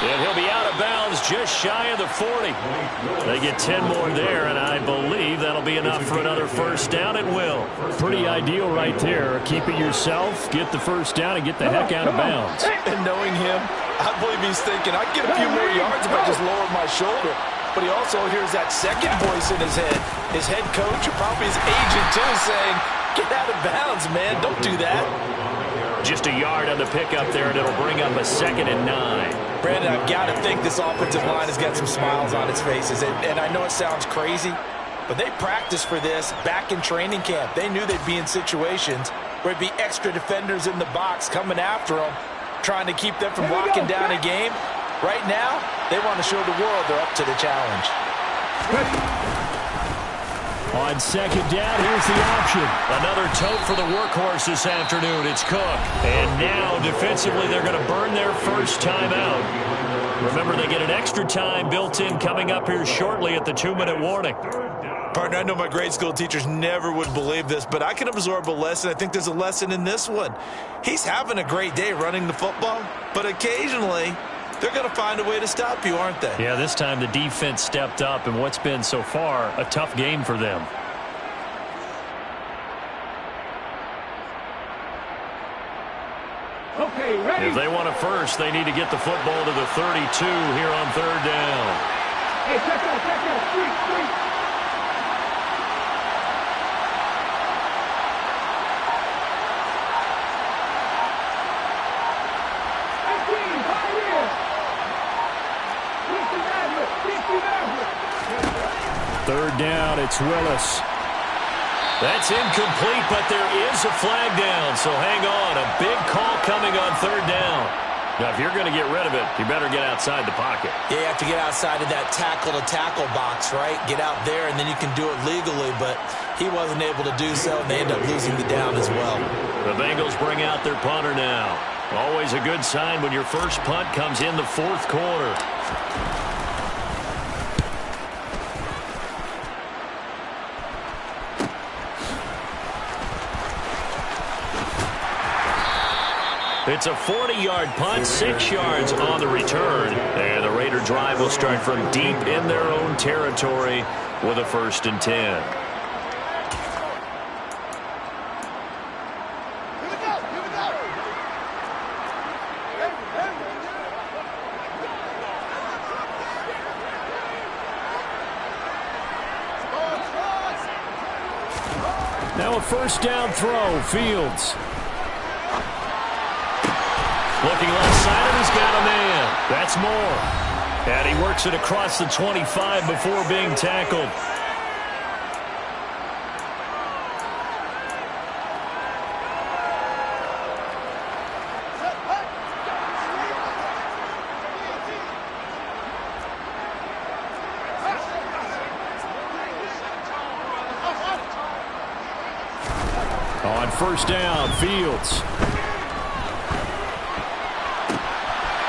And he'll be out of bounds just shy of the 40. They get 10 more there, and I believe that'll be enough for another first down. It will. Pretty ideal right there. Keep it yourself, get the first down, and get the heck out of bounds. And knowing him, I believe he's thinking, I can get a few more yards if I just lower my shoulder. But he also hears that second voice in his head. His head coach, or probably his agent too, saying, get out of bounds, man. Don't do that. Just a yard on the pickup there, and it'll bring up a 2nd and 9. Brandon, I've got to think this offensive line has got some smiles on its faces. And I know it sounds crazy, but they practiced for this back in training camp. They knew they'd be in situations where it'd be extra defenders in the box coming after them, trying to keep them from locking down a game. Right now, they want to show the world they're up to the challenge. On second down, here's the option. Another tote for the workhorse this afternoon. It's Cook. And now, defensively, they're going to burn their first timeout. Remember, they get an extra time built in coming up here shortly at the 2-minute warning. Partner, I know my grade school teachers never would believe this, but I can absorb a lesson. I think there's a lesson in this one. He's having a great day running the football, but occasionally they're going to find a way to stop you, aren't they? Yeah, this time the defense stepped up in what's been so far a tough game for them. Okay, ready? If they want it first, they need to get the football to the 32 here on third down. Hey, check out, street. Third down, it's Willis. That's incomplete, but there is a flag down, so hang on. A big call coming on third down. Now, if you're going to get rid of it, you better get outside the pocket. Yeah, you have to get outside of that tackle-to-tackle box, right? Get out there, and then you can do it legally, but he wasn't able to do so, and they end up losing the down as well. The Bengals bring out their punter now. Always a good sign when your first punt comes in the fourth quarter. It's a 40-yard punt, 6 yards on the return. And the Raider drive will start from deep in their own territory with a 1st and 10. Now a first down throw, Fields. Looking left side, and he's got a man. That's Moore. And he works it across the 25 before being tackled. On first down, Fields.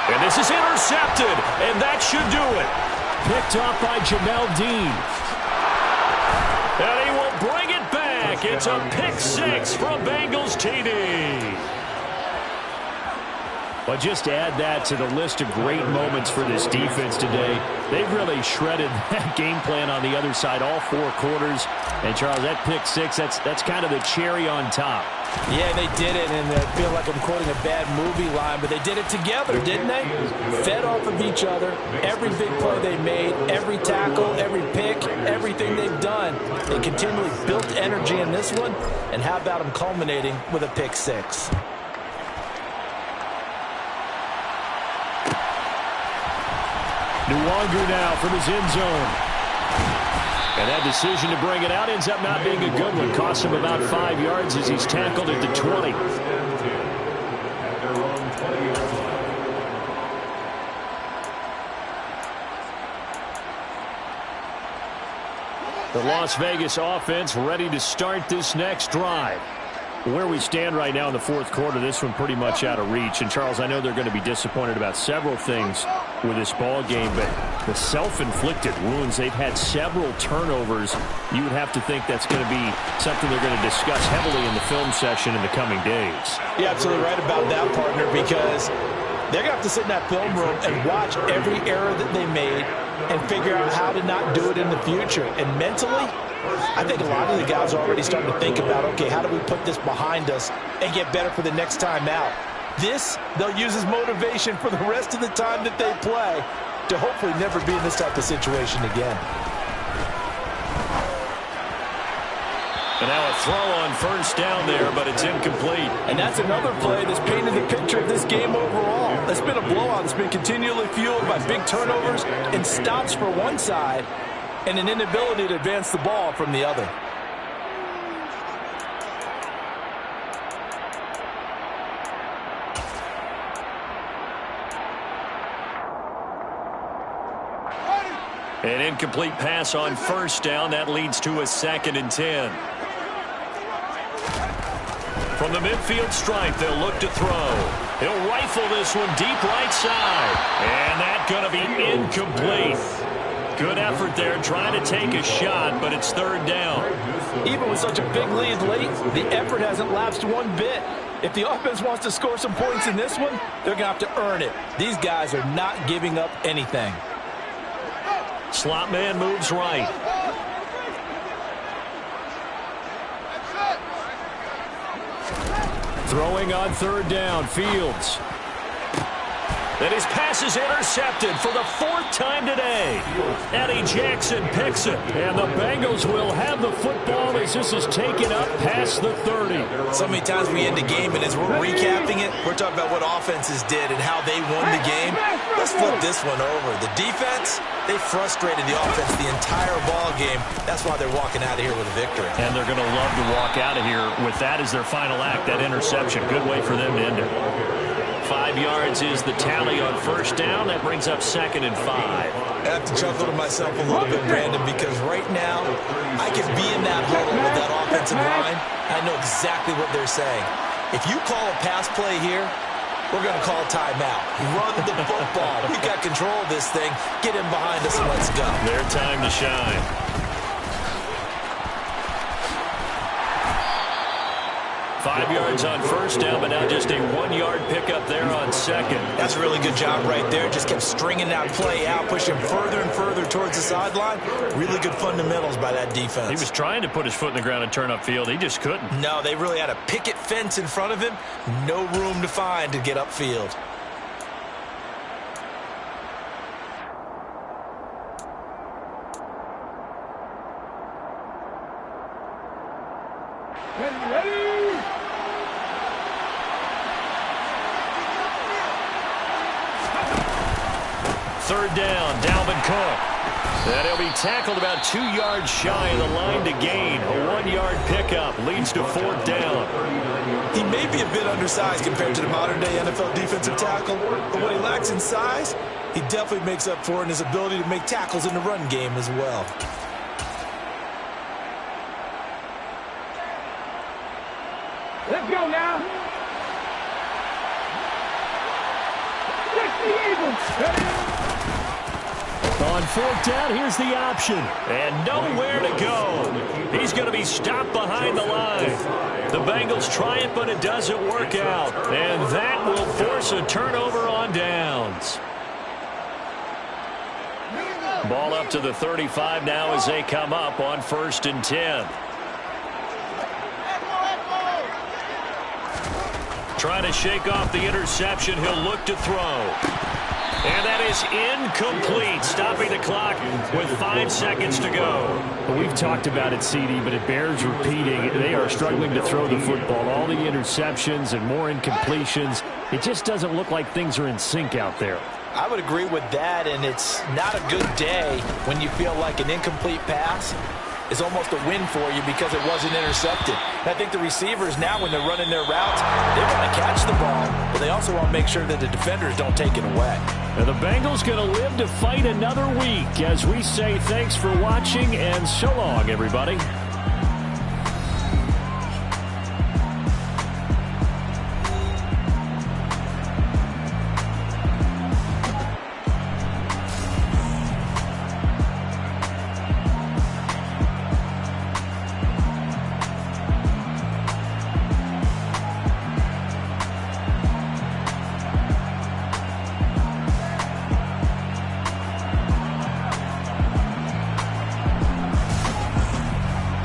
And this is intercepted, and that should do it. Picked up by Jamel Dean. And he will bring it back. It's a pick 6 from Bengals TD. But just to add that to the list of great moments for this defense today, they've really shredded that game plan on the other side all 4 quarters. And, Charles, that pick 6, that's kind of the cherry on top. Yeah, they did it, and I feel like I'm quoting a bad movie line, but they did it together, didn't they? Fed off of each other. Every big play they made, every tackle, every pick, everything they've done. They continually built energy in this one, and how about them culminating with a pick 6? Nwangu now from his end zone. And that decision to bring it out ends up not being a good one. Costs him about 5 yards as he's tackled at the 20. The Las Vegas offense ready to start this next drive. Where we stand right now in the fourth quarter, this one pretty much out of reach. And, Charles, I know they're going to be disappointed about several things with this ball game, but the self-inflicted wounds, they've had several turnovers. You would have to think that's going to be something they're going to discuss heavily in the film session in the coming days. You're absolutely right about that, partner, because they're going to have to sit in that film room and watch every error that they made and figure out how to not do it in the future. And mentally, I think a lot of the guys are already starting to think about, okay, how do we put this behind us and get better for the next time out? This, they'll use as motivation for the rest of the time that they play to hopefully never be in this type of situation again. And now a throw on first down there, but it's incomplete. And that's another play that's painted the picture of this game overall. It's been a blowout. It's been continually fueled by big turnovers and stops for one side and an inability to advance the ball from the other. An incomplete pass on first down. That leads to a 2nd and 10. From the midfield stripe, they'll look to throw. He'll rifle this one deep right side. And that's going to be incomplete. Good effort there, trying to take a shot, but it's 3rd down. Even with such a big lead late, the effort hasn't lapsed one bit. If the offense wants to score some points in this one, they're going to have to earn it. These guys are not giving up anything. Slot man moves right. Throwing on 3rd down, Fields. And his pass is intercepted for the 4th time today. Eddie Jackson picks it. And the Bengals will have the football as this is taken up past the 30. So many times we end the game, and as we're recapping it, we're talking about what offenses did and how they won the game. Let's flip this one over. The defense, they frustrated the offense the entire ball game. That's why they're walking out of here with a victory. And they're going to love to walk out of here with that as their final act, that interception. Good way for them to end it. 5 yards is the tally on first down. That brings up 2nd and 5. I have to chuckle to myself a little bit, Brandon, because right now I can be in that huddle with that offensive line. I know exactly what they're saying. If you call a pass play here, we're going to call timeout. Run the football. We've got control of this thing. Get in behind us and let's go. Their time to shine. 5 yards on first down, but now just a 1-yard pickup there on 2nd. That's a really good job right there. Just kept stringing that play out, pushing further and further towards the sideline. Really good fundamentals by that defense. He was trying to put his foot in the ground and turn upfield. He just couldn't. No, they really had a picket fence in front of him. No room to find to get upfield. Ready? 3rd down, Dalvin Cook. And he'll be tackled about 2 yards shy of the line to gain. A 1-yard pickup leads to 4th down. He may be a bit undersized compared to the modern-day NFL defensive tackle, but what he lacks in size, he definitely makes up for in his ability to make tackles in the run game as well. Let's go now. 60 Eagles. On 4th down, here's the option. And nowhere to go. He's going to be stopped behind the line. The Bengals try it, but it doesn't work out. And that will force a turnover on downs. Ball up to the 35 now as they come up on 1st and 10. Trying to shake off the interception. He'll look to throw. And that is incomplete, stopping the clock with 5 seconds to go. Well, we've talked about it, CD, but it bears repeating. They are struggling to throw the football. All the interceptions and more incompletions. It just doesn't look like things are in sync out there. I would agree with that, and it's not a good day when you feel like an incomplete pass is almost a win for you because it wasn't intercepted. And I think the receivers now, when they're running their routes, they want to catch the ball, but they also want to make sure that the defenders don't take it away. And the Bengals going to live to fight another week as we say thanks for watching and so long, everybody.